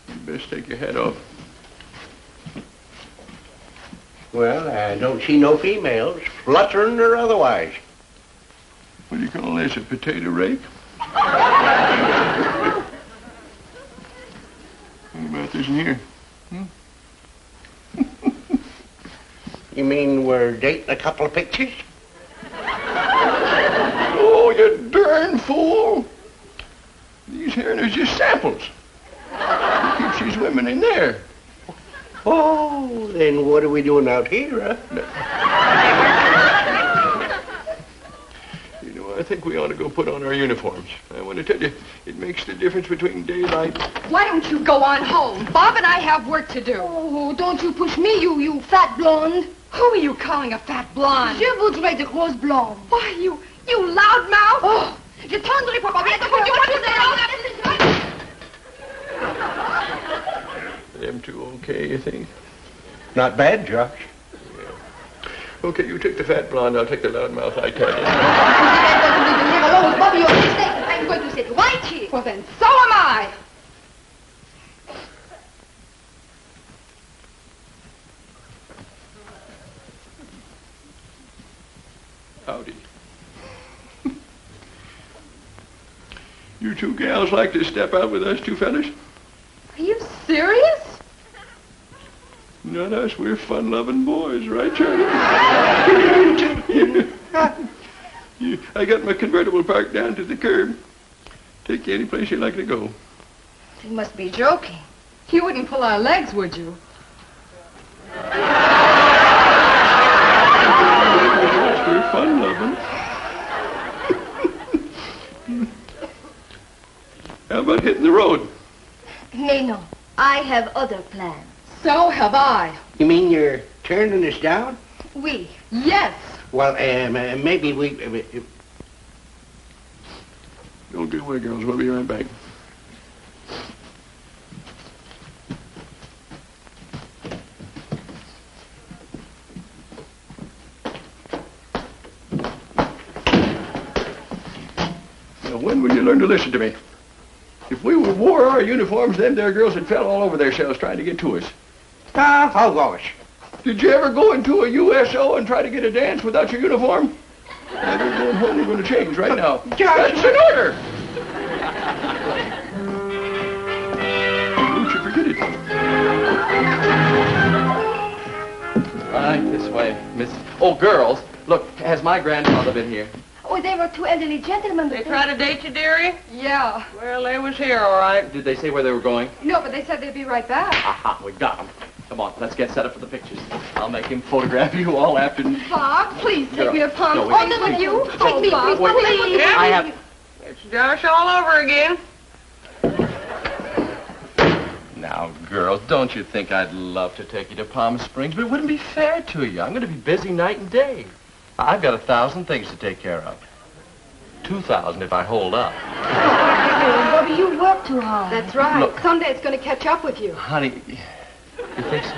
You best take your hat off. Well, I don't see no females, fluttering or otherwise. What do you call this, a potato rake? What about this in here? You mean we're dating a couple of pictures? Oh, you darn fool! These here are just samples. He keeps these women in there. Oh, then what are we doing out here, huh? You know, I think we ought to go put on our uniforms. I want to tell you, it makes the difference between daylight. Why don't you go on home? Bob and I have work to do. Oh, don't you push me, you fat blonde. Who are you calling a fat blonde? Je voudrais de grosses blondes. Why, you loudmouth. Oh, je tendrai pas bien de Them two okay, you think? Not bad, Josh. Yeah. Okay, you take the fat blonde, I'll take the loudmouth, I tell you. You two gals like to step out with us two fellas? Are you serious? Not us. We're fun-loving boys, right, Charlie? I got my convertible parked down to the curb. Take you any place you like to go. You must be joking. You wouldn't pull our legs, would you? We're fun-loving. How about hitting the road? No. I have other plans. So have I. You mean you're turning us down? We. Yes. Well, maybe we... Don't get away, girls. We'll be right back. Now, when will you learn to listen to me? If we would wore our uniforms, them there girls had fell all over themselves trying to get to us. How gosh? Did you ever go into a USO and try to get a dance without your uniform? Now, we're going home. We're going to change right now. That's an order! Don't you forget it. Right, this way, miss. Oh, girls, look, has my grandfather been here? Oh, they were two elderly gentlemen. They tried to date you, dearie? Yeah. Well, they was here, all right. Did they say where they were going? No, but they said they'd be right back. Aha, we got them. Come on, let's get set up for the pictures. I'll make him photograph you all afternoon. Bob, please take me to Palm No, Springs wait, with you. wait. Take me, Bob, please. wait. Please. I have... It's Josh all over again. Now, girls, don't you think I'd love to take you to Palm Springs, but it wouldn't be fair to you. I'm going to be busy night and day. I've got 1,000 things to take care of. 2,000 if I hold up. Bobby, you work too hard. That's right. Look. Someday it's going to catch up with you. Honey, you think so?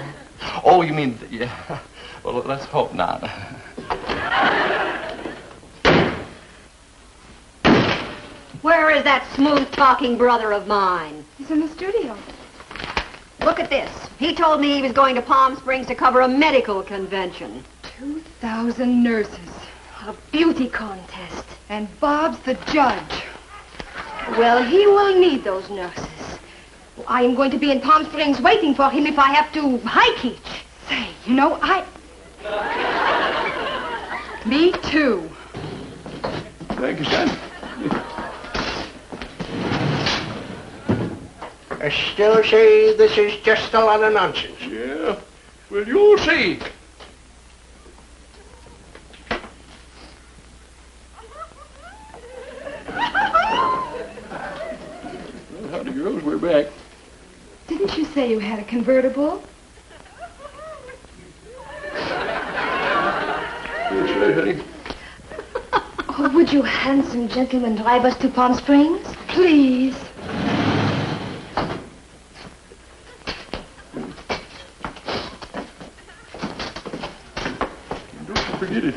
Oh, you mean, yeah. Well, let's hope not. Where is that smooth-talking brother of mine? He's in the studio. Look at this. He told me he was going to Palm Springs to cover a medical convention. 2,000 nurses. A beauty contest. And Bob's the judge. Well, he will need those nurses. I am going to be in Palm Springs waiting for him if I have to hike each. Say, you know, Me too. Thank you, son. I still say this is just a lot of nonsense. Yeah. Well, you'll see. Well, howdy, girls. We're back. Didn't you say you had a convertible? That's right, honey. Oh, would you handsome gentlemen drive us to Palm Springs? Please. Don't forget it.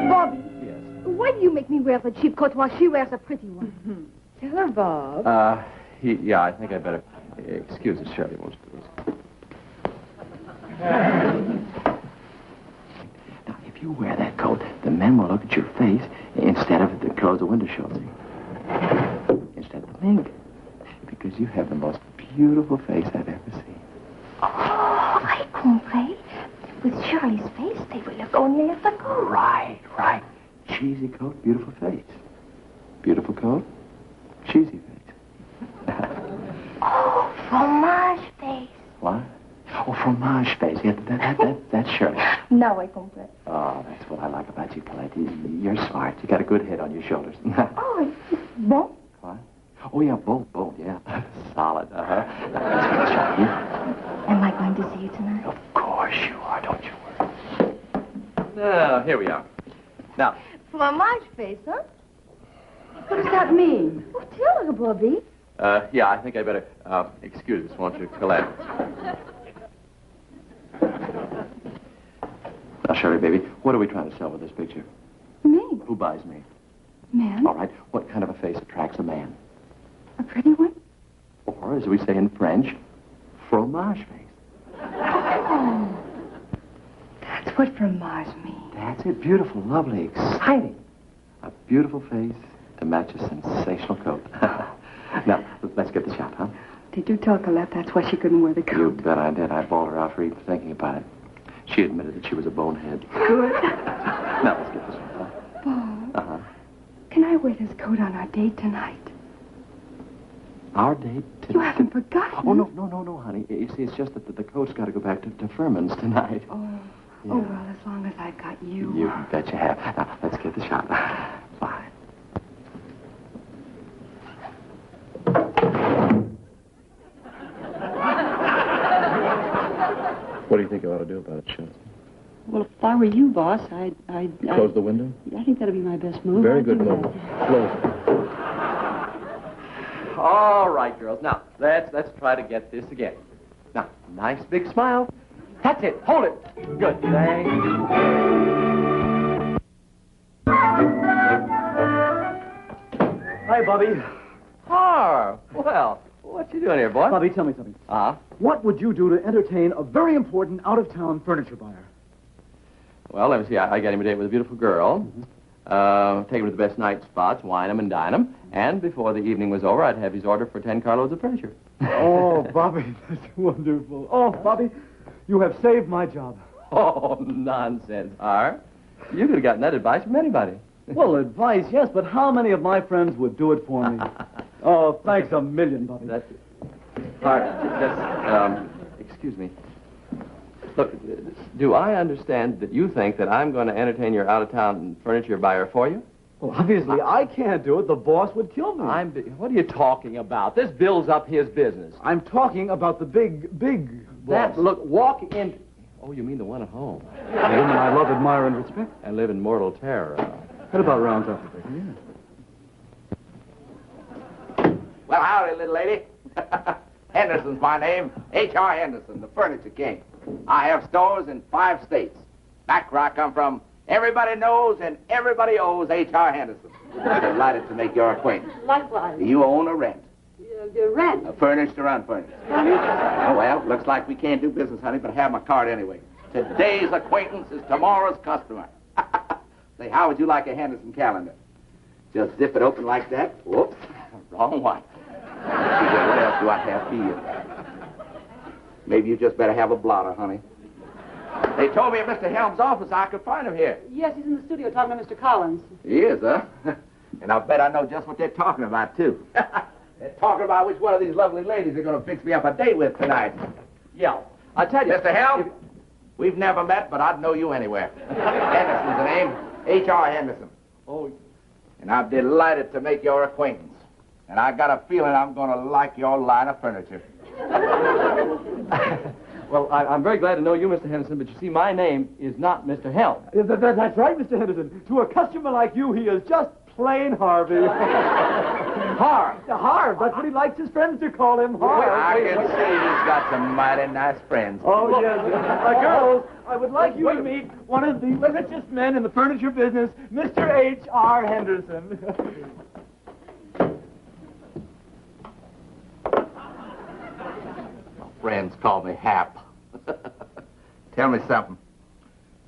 Bobby. Yes? Why do you make me wear the cheap coat while she wears a pretty one? Tell her, Bob. Yeah, I think I better... Excuse us, Shirley, won't you, please? Now, if you wear that coat, the men will look at your face instead of the close the window shutters. Instead of the mink. Because you have the most beautiful face I've ever seen. Oh, I comprehend. With Shirley's face, they will look only at the coat. Right. Cheesy coat, beautiful face. Beautiful coat, cheesy face. Oh, fromage face. What? Oh, fromage face. Yeah, that's Shirley. Now I comprehend. Oh, that's what I like about you, Colette. You're smart. You got a good head on your shoulders. Oh, it's bon. What? Oh, yeah, both, yeah. Solid, That's good, Shirley. Am I going to see you tonight? Of course you are, don't you worry. Now, here we are. Now. Fromage face, huh? What does that mean? Oh, tell her, Bobby. Yeah, I think I better, excuse us, won't you, Colette? Now, Shirley, baby, what are we trying to sell with this picture? Me. Who buys me? Man. All right, what kind of a face attracts a man? A pretty one? Or, as we say in French, fromage face. Oh. That's what fromage means. That's it. Beautiful, lovely, exciting. A beautiful face to match a sensational coat. Now, let's get the shot, huh? Did you tell Colette that's why she couldn't wear the coat? You bet I did. I bawled her out for even thinking about it. She admitted that she was a bonehead. Good. Now, let's get this one, huh? Bob, Uh-huh. can I wear this coat on our date tonight? Our date tonight? You haven't forgotten. Oh, no, honey. You see, it's just that the coat's got to go back to Furman's tonight. Oh. Yeah. Oh, well, as long as I've got you. You bet you have. Now, let's get the shot. Bye. What do you think I ought to do about it, Shell? Well, if I were you, boss, I'd Close the window? I think that'd be my best move. Very I'd good do move. that. Close it. All right, girls. Now, let's try to get this again. Now, nice big smile. That's it. Hold it. Good. Thank you. Hi, Bobby. Harv. Well, what you doing here, boy? Bobby, tell me something. Uh-huh. What would you do to entertain a very important out-of-town furniture buyer? Well, let me see. I got him a date with a beautiful girl. Take him to the best night spots, wine him and dine him. And before the evening was over, I'd have his order for 10 carloads of furniture. Oh, Bobby, that's wonderful. Oh, Bobby, you have saved my job. Oh, nonsense, Harv. You could have gotten that advice from anybody. Well, advice, yes, but how many of my friends would do it for me? Oh, thanks a million, Bobby. That's excuse me. Look, do I understand that you think that I'm going to entertain your out-of-town furniture buyer for you? Well, obviously, I can't do it. The boss would kill me. What are you talking about? This builds up his business. I'm talking about the big boss. Look, walk in... Oh, you mean the one at home? The woman I love, admire, and respect. And live in mortal terror of. That about rounds up the thing. Yeah. Well, howdy, little lady. Henderson's my name. H.R. Henderson, the furniture king. I have stores in 5 states. Back where I come from, everybody knows and everybody owes H.R. Henderson. I'm delighted to make your acquaintance. Likewise. You own a rent. The rent. Furnished or unfurnished? Oh, well, looks like we can't do business, honey, but have my card anyway. Today's acquaintance is tomorrow's customer. Say, how would you like a Henderson calendar? Just zip it open like that. Whoops, wrong one. What else do I have for you? Maybe you just better have a blotter, honey. They told me at Mr. Helm's office I could find him here. Yes, he's in the studio talking to Mr. Collins. He is, huh? And I'll bet I know just what they're talking about, too. They're talking about which one of these lovely ladies they're going to fix me up a date with tonight. Yeah, I tell you... Mr. Helm, we've never met, but I'd know you anywhere. Henderson's the name. H.R. Henderson. Oh. And I'm delighted to make your acquaintance. And I got a feeling I'm going to like your line of furniture. Well, I'm very glad to know you, Mr. Henderson, but you see, my name is not Mr. Helm. That's right, Mr. Henderson. To a customer like you, he is just plain Harvey. Harv. Harv, that's what he likes his friends to call him, Harv. I can see he's got some mighty nice friends. Oh, yes. Girls, I would like you to meet one of the richest men in the furniture business, Mr. H.R. Henderson. Friends call me Hap. Tell me something.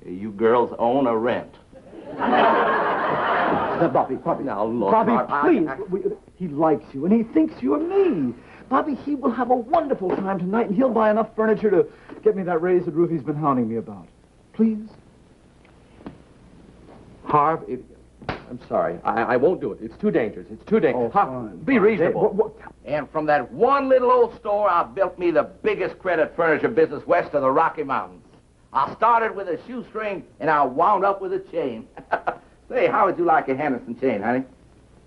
You girls own a rent. Bobby. Now, look. Bobby, please. He likes you, and he thinks you're me. Bobby, he will have a wonderful time tonight, and he'll buy enough furniture to get me that raised roof he's been hounding me about. Please? Harv, I'm sorry. I won't do it. It's too dangerous. It's too dangerous. Oh, Harv, be reasonable. And from that one little old store, I built me the biggest credit furniture business west of the Rocky Mountains. I started with a shoestring, and I wound up with a chain. Say, how would you like a Henderson chain, honey?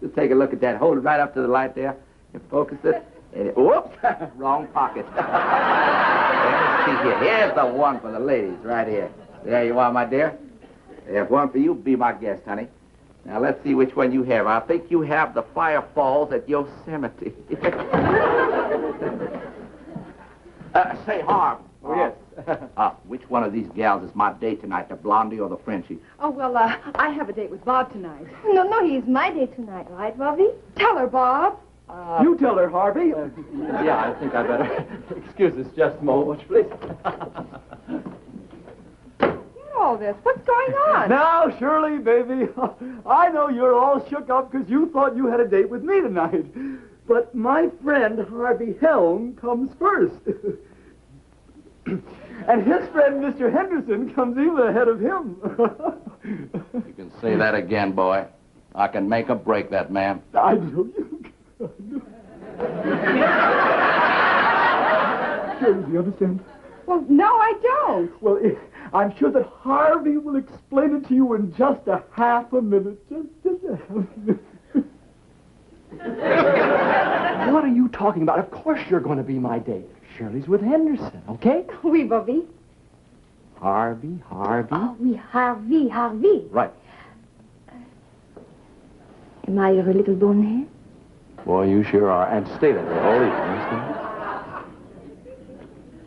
Just take a look at that. Hold it right up to the light there and focus it. And whoops, wrong pocket. Let's see here. Here's the one for the ladies right here. There you are, my dear. There's one for you. Be my guest, honey. Now, let's see which one you have. I think you have the Fire Falls at Yosemite. Say, Harv. Oh, yes. Which one of these gals is my date tonight, the blondie or the Frenchie? Oh, well, I have a date with Bob tonight. No, he's my date tonight, right, Bobby? Tell her, Bob. You tell her, Harvey. Yeah, I think I better. Excuse us just a moment, please. Look at all this. What's going on? Now Shirley, baby, I know you're all shook up because you thought you had a date with me tonight. But my friend Harvey Helm comes first. And his friend, Mr. Henderson, comes even ahead of him. You can say that again, boy. I can make or break that man. I know you can. Shirley, do you understand? Well, no, I don't. Well, I'm sure that Harvey will explain it to you in just a half a minute. Just a half a minute. What are you talking about? Of course you're going to be my date. Shirley's with Henderson, okay? Oui, Bobby. Harvey. Oh, oui, Harvey. Right. Am I your little bonehead? Boy, you sure are. And stay there all evening.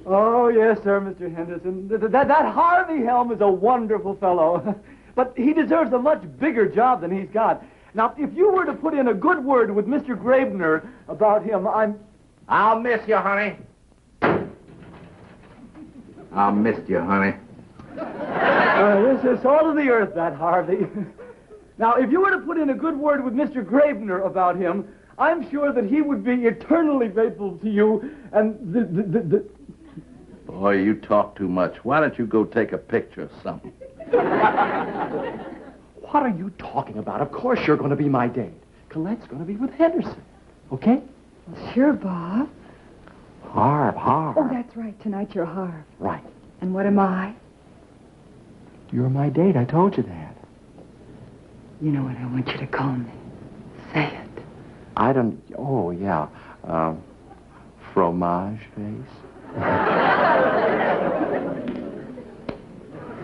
Oh, yes, sir, Mr. Henderson. That Harvey Helm is a wonderful fellow. But he deserves a much bigger job than he's got. Now, if you were to put in a good word with Mr. Graebner about him, I'll miss you, honey. I'll miss you, honey. This is all of the earth, that Harvey. Now, if you were to put in a good word with Mr. Graebner about him, I'm sure that he would be eternally grateful to you, and Boy, you talk too much. Why don't you go take a picture or something? What are you talking about? Of course you're going to be my date. Colette's going to be with Henderson, okay? Well, sure, Bob. Harv. Oh, that's right. Tonight you're Harv. Right. And what am I? You're my date. I told you that. You know what I want you to call me. Say it. I don't... Oh, yeah. Fromage face.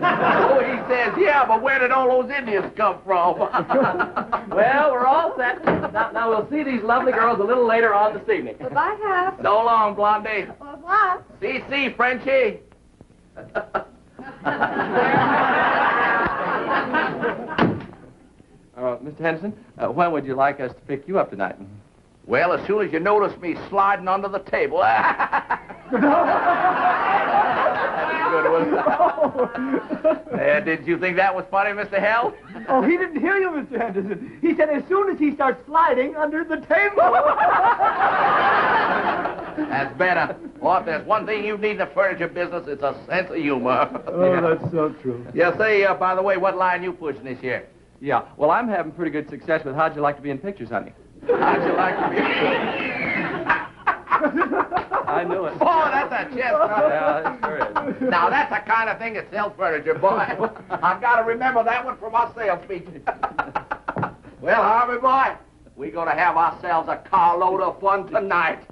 Oh, he says, yeah, but where did all those Indians come from? Well, we're all set. Now we'll see these lovely girls a little later on this evening. Bye-bye, Hap. So long, Blondie. Au revoir. See, Frenchie. Mr. Henderson, when would you like us to pick you up tonight? Well, as soon as you notice me sliding under the table. Good one. Did you think that was funny, Mr. Hell? Oh, he didn't hear you, Mr. Henderson. He said as soon as he starts sliding under the table. That's better. Oh, if there's one thing you need in the furniture business, it's a sense of humor. Oh, that's so true. Yeah, say, by the way, what line you pushing this year? Yeah, well, I'm having pretty good success with How'd You Like to Be in Pictures, honey. How'd you like to be? I knew it. Oh, that's a chestnut. Yeah, it sure is. Now, that's the kind of thing that sells furniture, boy. I've got to remember that one for my sales speech. Well, Harvey, boy, we're going to have ourselves a carload of fun tonight.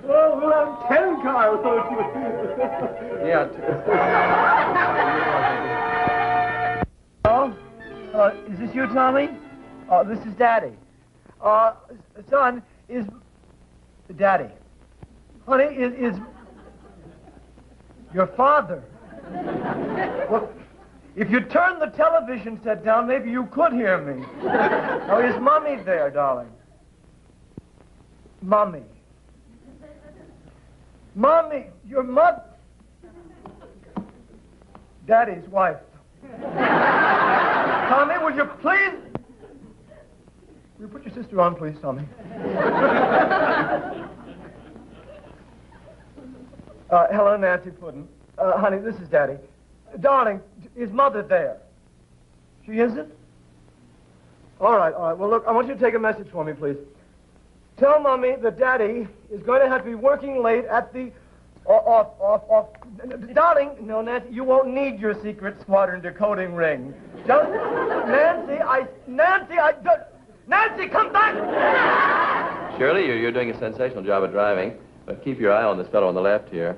Oh, we'll have 10 carloads. Yeah. Is this you, Tommy? This is Daddy. Son, is... Daddy. Honey, is... Your father. Well, if you turn the television set down, maybe you could hear me. Oh, is Mommy there, darling? Mommy. Mommy, your mother... Daddy's wife. Tommy, would you please... Will you put your sister on, please, Tommy? Hello, Nancy Puddin'. Honey, this is Daddy. Darling, is Mother there? She isn't? All right. Well, look, I want you to take a message for me, please. Tell Mommy that Daddy is going to have to be working late at the... Darling, no, Nancy, you won't need your secret squadron decoding ring. Just... Nancy, come back! Shirley, you're doing a sensational job of driving, but keep your eye on this fellow on the left here.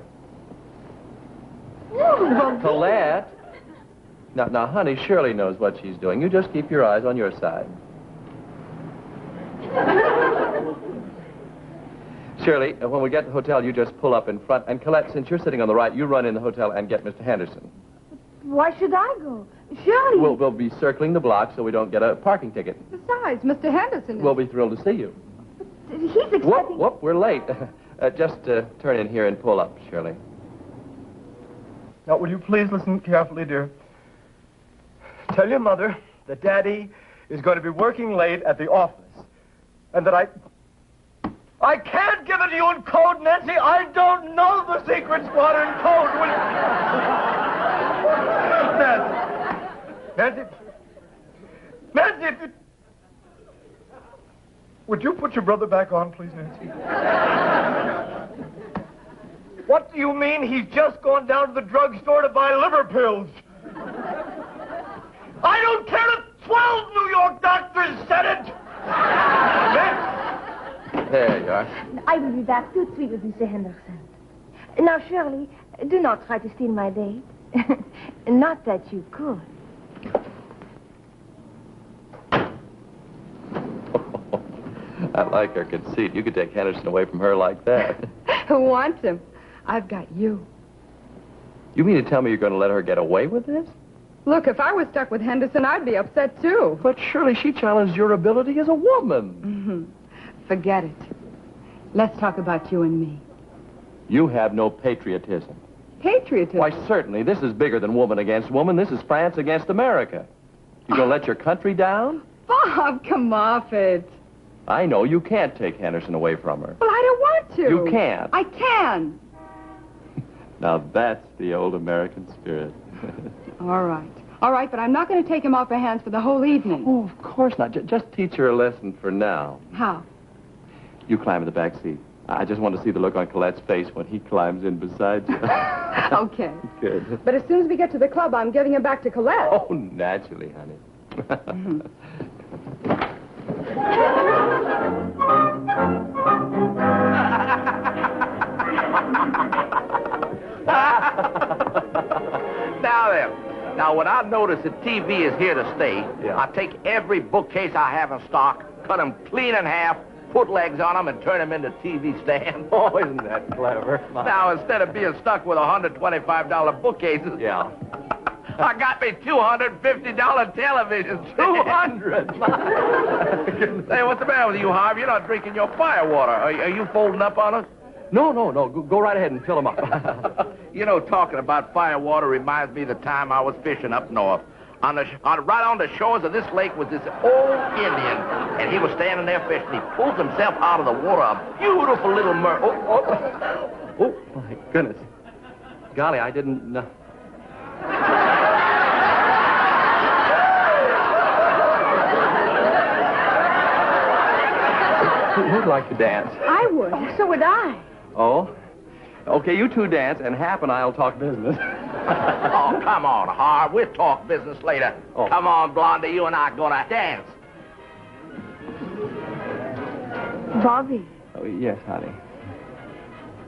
Colette. Now, honey, Shirley knows what she's doing. You just keep your eyes on your side. Shirley, when we get to the hotel, you just pull up in front. And Colette, since you're sitting on the right, you run in the hotel and get Mr. Henderson. Why should I go? Surely. We'll be circling the block so we don't get a parking ticket. Besides, Mr. Henderson is... We'll be thrilled to see you. He's expecting... Whoop, we're late. Just turn in here and pull up, Shirley. Now, will you please listen carefully, dear? Tell your mother that Daddy is going to be working late at the office. And that I can't give it to you in code, Nancy. I don't know the secret squadron code. Nancy, if you... Would you put your brother back on, please, Nancy? What do you mean he's just gone down to the drugstore to buy liver pills? I don't care if 12 New York doctors said it! There you are. I will be back tout de suite with Mr. Henderson. Now, Shirley, do not try to steal my date. Not that you could. I like her conceit. You could take Henderson away from her like that. Who wants him? I've got you. You mean to tell me you're going to let her get away with this? Look, if I was stuck with Henderson, I'd be upset, too. But surely she challenged your ability as a woman. Mm-hmm. Forget it. Let's talk about you and me. You have no patriotism. Patriotism? Why, certainly. This is bigger than woman against woman. This is France against America. You going to let your country down? Bob, come off it. I know. You can't take Henderson away from her. Well, I don't want to. You can't. I can. Now, that's the old American spirit. All right. All right, but I'm not going to take him off her hands for the whole evening. Oh, of course not. Just teach her a lesson for now. How? You climb in the back seat. I just want to see the look on Colette's face when he climbs in beside you. Okay. Good. But as soon as we get to the club, I'm giving him back to Colette. Oh, naturally, honey. Mm-hmm. Now then, when I notice that TV is here to stay, I take every bookcase I have in stock, cut them clean in half, put legs on them, and turn them into TV stands. Oh, isn't that clever? Now, instead of being stuck with $125 bookcases, I got me $250 televisions. 200? Hey, what's the matter with you, Harv? You're not drinking your fire water. Are you folding up on us? No. Go right ahead and fill them up. You know, talking about fire water reminds me of the time I was fishing up north. Right on the shores of this lake was this old Indian, and he was standing there fishing. He pulls himself out of the water, a beautiful little Oh, my goodness. Golly, I didn't know. Who'd like to dance? I would. So would I. Oh? Okay, you two dance, and Hap and I'll talk business. Oh, come on, Harv. We'll talk business later. Oh. Come on, Blondie. You and I are gonna dance. Bobby, Oh, yes, honey.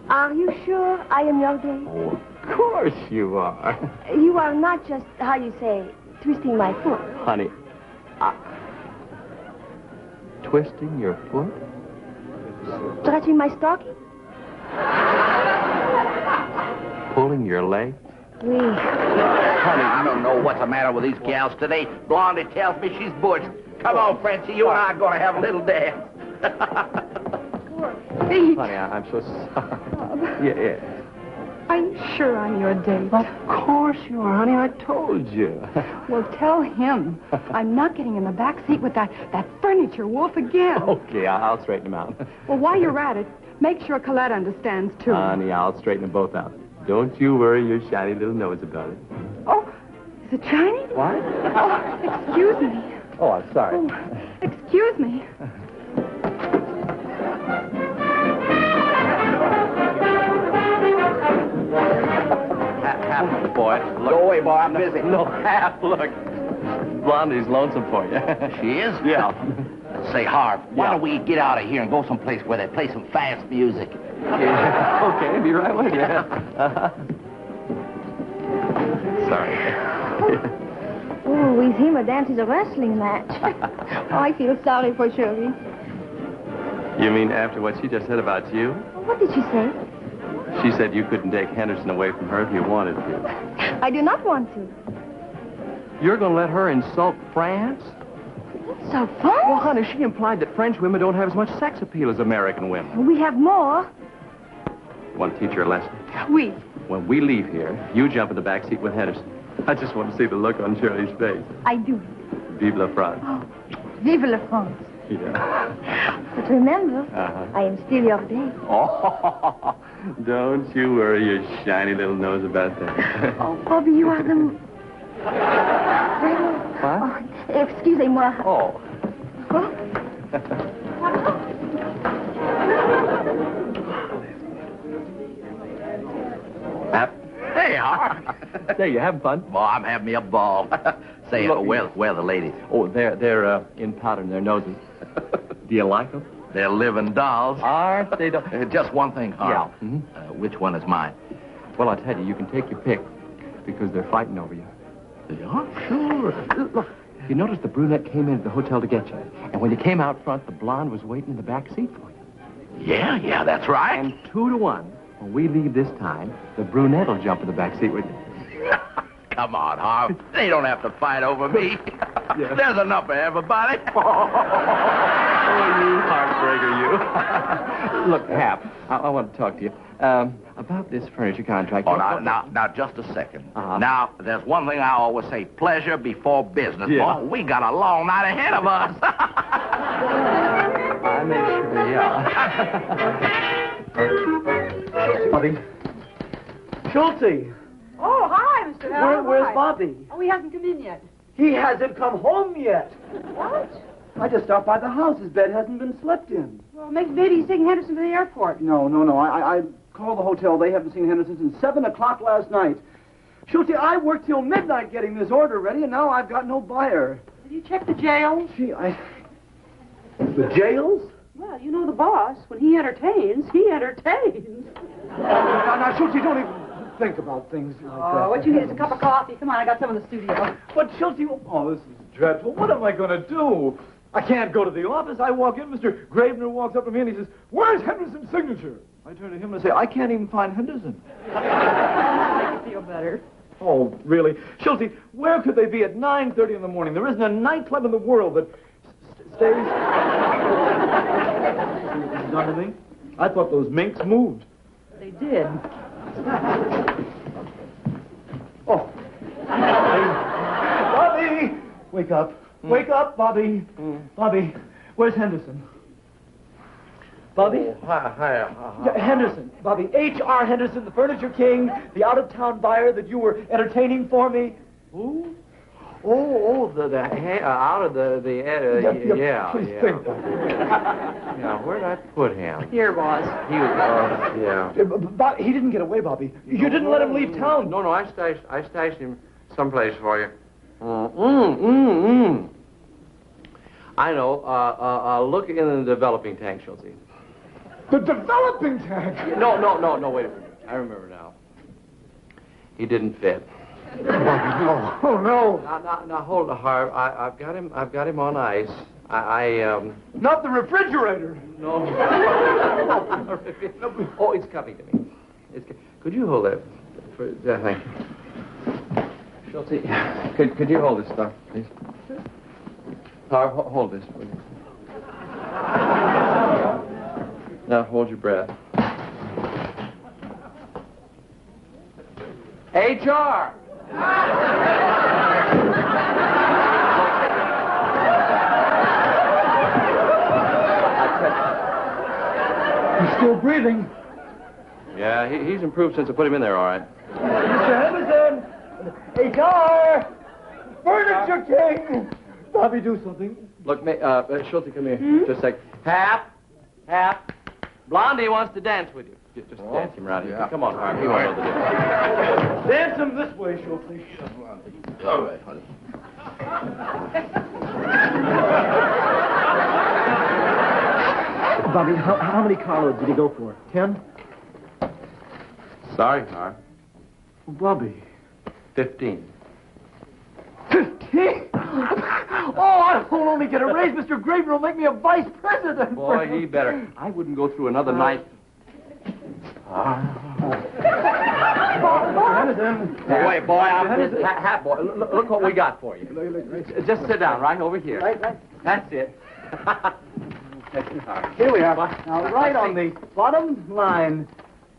are you sure I am your date? Oh, of course you are. You are not just, how you say, twisting my foot. Honey, twisting your foot? Stretching my stocking? Pulling your leg? Oui. Honey, I don't know what's the matter with these gals today. Blondie tells me she's butch. Come on, Frenchie. You and I are gonna have a little dance. Pete. Honey, I'm so sorry. Bob. Yeah. Are you sure I'm your date? Of course you are, honey. I told you. Well, tell him. I'm not getting in the back seat with that furniture wolf again. Okay, I'll straighten him out. Well, while you're at it, make sure Colette understands, too. Honey, I'll straighten them both out. Don't you worry your shiny little nose about it. Oh, is it shiny? What? Oh, excuse me. Oh, I'm sorry. Oh, excuse me. Hap, boy. Look. Go away, boy. I'm busy. No, Hap, look. Blondie's lonesome for you. She is? Yeah. Say, Harv, why don't we get out of here and go someplace where they play some fast music? Yeah. Okay, be right with you. Sorry. Oh, with him, a dance is a wrestling match. Oh, I feel sorry for Shirley. You mean after what she just said about you? What did she say? She said you couldn't take Henderson away from her if you wanted to. I do not want to. You're going to let her insult France? So fun. Well, honey, she implied that French women don't have as much sex appeal as American women. We have more. You want to teach her a lesson? Oui. When we leave here, you jump in the back seat with Henderson. I just want to see the look on Shirley's face. I do. Vive la France. Oh, vive la France. Yeah. But remember, Uh-huh. I am still your date. Oh, don't you worry your shiny little nose about that. Oh, Bobby, you are the... What? Oh, excusez-moi. Oh. Huh? Hey, Har. Say, you having fun? Boy, I'm having me a ball. Say, where are the ladies? Oh, they're in powdering their noses. Do you like them? They're living dolls. Aren't they? Just one thing, Har. Yeah. Mhm. Which one is mine? Well, I'll tell you, you can take your pick because they're fighting over you. Yeah, sure. Look, you noticed the brunette came into the hotel to get you. And when you came out front, the blonde was waiting in the back seat for you. Yeah, that's right. And 2 to 1, when we leave this time, the brunette will jump in the back seat with you. Come on, Har. They don't have to fight over me. Yeah. There's enough for everybody. Oh, you heartbreaker, you. Look, Hap, I want to talk to you about this furniture contract. Oh, now, just a second. Uh-huh. Now, there's one thing I always say, pleasure before business. Yeah. Boy, we got a long night ahead of us. I make sure, yeah. Bobby. Schulte. Oh, hi, Mr. Howard. Where's Bobby? Oh, he hasn't come in yet. He hasn't come home yet. What? I just stopped by the house. His bed hasn't been slept in. Well, maybe he's taking Henderson to the airport. No. I called the hotel. They haven't seen Henderson since 7 o'clock last night. Schulte, I worked till midnight getting this order ready, and now I've got no buyer. Did you check the jails? Gee, The jails? Well, you know the boss. When he entertains, he entertains. Now, Schulte, don't even think about things like that. Oh, what you need is a cup of coffee. Come on, I got some in the studio. But, Schulte, oh, this is dreadful. What am I going to do? I can't go to the office. I walk in, Mr. Gravener walks up to me and he says, "Where's Henderson's signature?" I turn to him and I say, "I can't even find Henderson." Make you feel better. Oh, really? Schulte, where could they be at 9:30 in the morning? There isn't a nightclub in the world that stays... This is done to me? I thought those minks moved. They did. Oh. Bobby! Wake up. Wake up, Bobby. Bobby, where's Henderson? Bobby? Oh, hi. Yeah, Henderson. Bobby. H.R. Henderson, the furniture king, the out-of-town buyer that you were entertaining for me. Who? Oh, out of yeah. Please think. Yeah, where'd I put him? Here, boss. He was, yeah. He didn't get away, Bobby. You didn't let him leave town. No, I stashed him someplace for you. I know. Look in the developing tank, Schulte. The developing tank? No, wait a minute. I remember now. He didn't fit. No. Oh, no. Now, hold it, Harv. I've got him on ice. Not the refrigerator. No. Oh, it's coming to me. Could you hold that? Thank you. Schulte, could you hold this stuff, please? Harv, hold this, please. Now, hold your breath. HR! He's still breathing. Yeah, he's improved since I put him in there, all right. Mr. Henderson! HR! Furniture king! Bobby, do something. Look, Schulte, come here. Just a sec. Hap! Blondie wants to dance with you. Just dance him around here. Come on, Harv. He won't know the difference. Dance him this way, Schulte. All right, honey. Bobby, how many carloads did he go for? 10? Sorry, Harv. Bobby. 15. 15? Oh, I won't only get a raise. Mr. Gravener will make me a vice president. Boy, he better. I wouldn't go through another night. Boy, Hat boy, look what we got for you. Just sit down right over here. Right. That's it. Here we are. Now, right on the bottom line.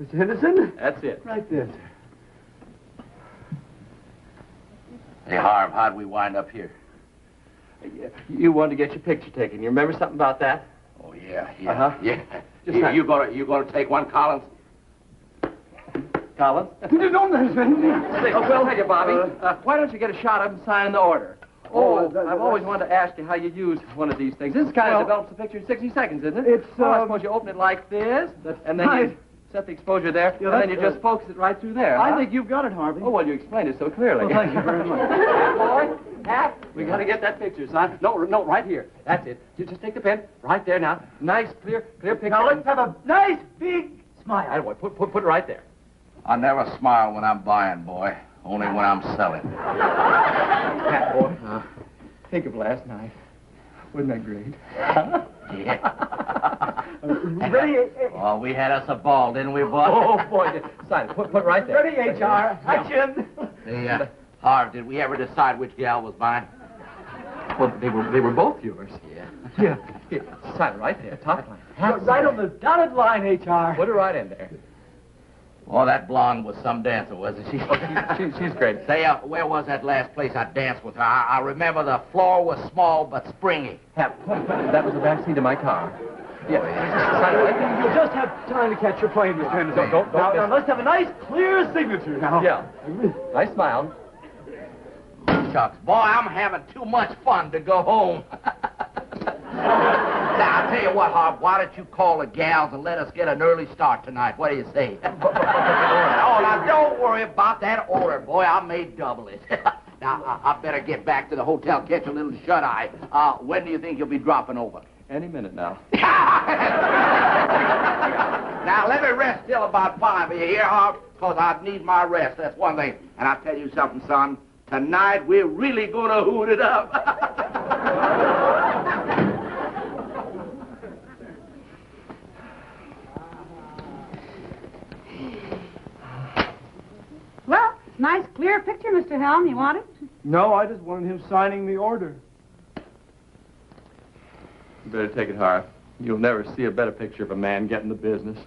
Mr. Henderson? That's it. Right there, Hey, Harv, how'd we wind up here? You wanted to get your picture taken. You remember something about that? Oh, yeah. Just You gonna take one, Collins? Collins? Well, thank you, Bobby. Why don't you get a shot of him signing the order? I've always wanted to ask you how you use one of these things. This kind of develops the picture in 60 seconds, isn't it? I suppose you open it like this, and then you set the exposure there, and then you just focus it right through there. I think you've got it, Harvey. Oh, well, you explained it so clearly. Well, thank you very much. Boy, we got to get that picture, son. No, right here. That's it. You just take the pen right there now. Nice, clear picture. Now let's have a nice big smile. I want put it right there. I never smile when I'm buying, boy. Only when I'm selling. Pat, boy, think of last night. Wasn't that great? Yeah. Ready? Oh, we had us a ball, didn't we, boy? Oh, boy. Sign it. Put it right there. Ready, HR. Action. Hey, Harv, did we ever decide which gal was mine? Well, they were both yours. Yeah. Here, sign it right there. Top line. Right on the dotted line, HR. Put it right in there. Oh, that blonde was some dancer, wasn't she? She's great. Say, where was that last place I danced with her? I remember the floor was small but springy. That was the back seat of my car. Yeah, sign it right there. You'll just have time to catch your plane, Mr. Henderson. Now, let's have a nice, clear signature now. Yeah. Nice smile. Shucks, boy, I'm having too much fun to go home. Now, I'll tell you what, Harv, why don't you call the gals and let us get an early start tonight? What do you say? Oh, now, don't worry about that order, boy. I may double it. Now, I better get back to the hotel, catch a little shut-eye. When do you think you'll be dropping over? Any minute now. Now, let me rest till about 5. Are you here, Harv? Because I need my rest. That's one thing. And I'll tell you something, son. Tonight, we're really going to hoot it up. Well, nice, clear picture, Mr. Helm. You want it? No, I just wanted him signing the order. You better take it, Harv. You'll never see a better picture of a man getting the business.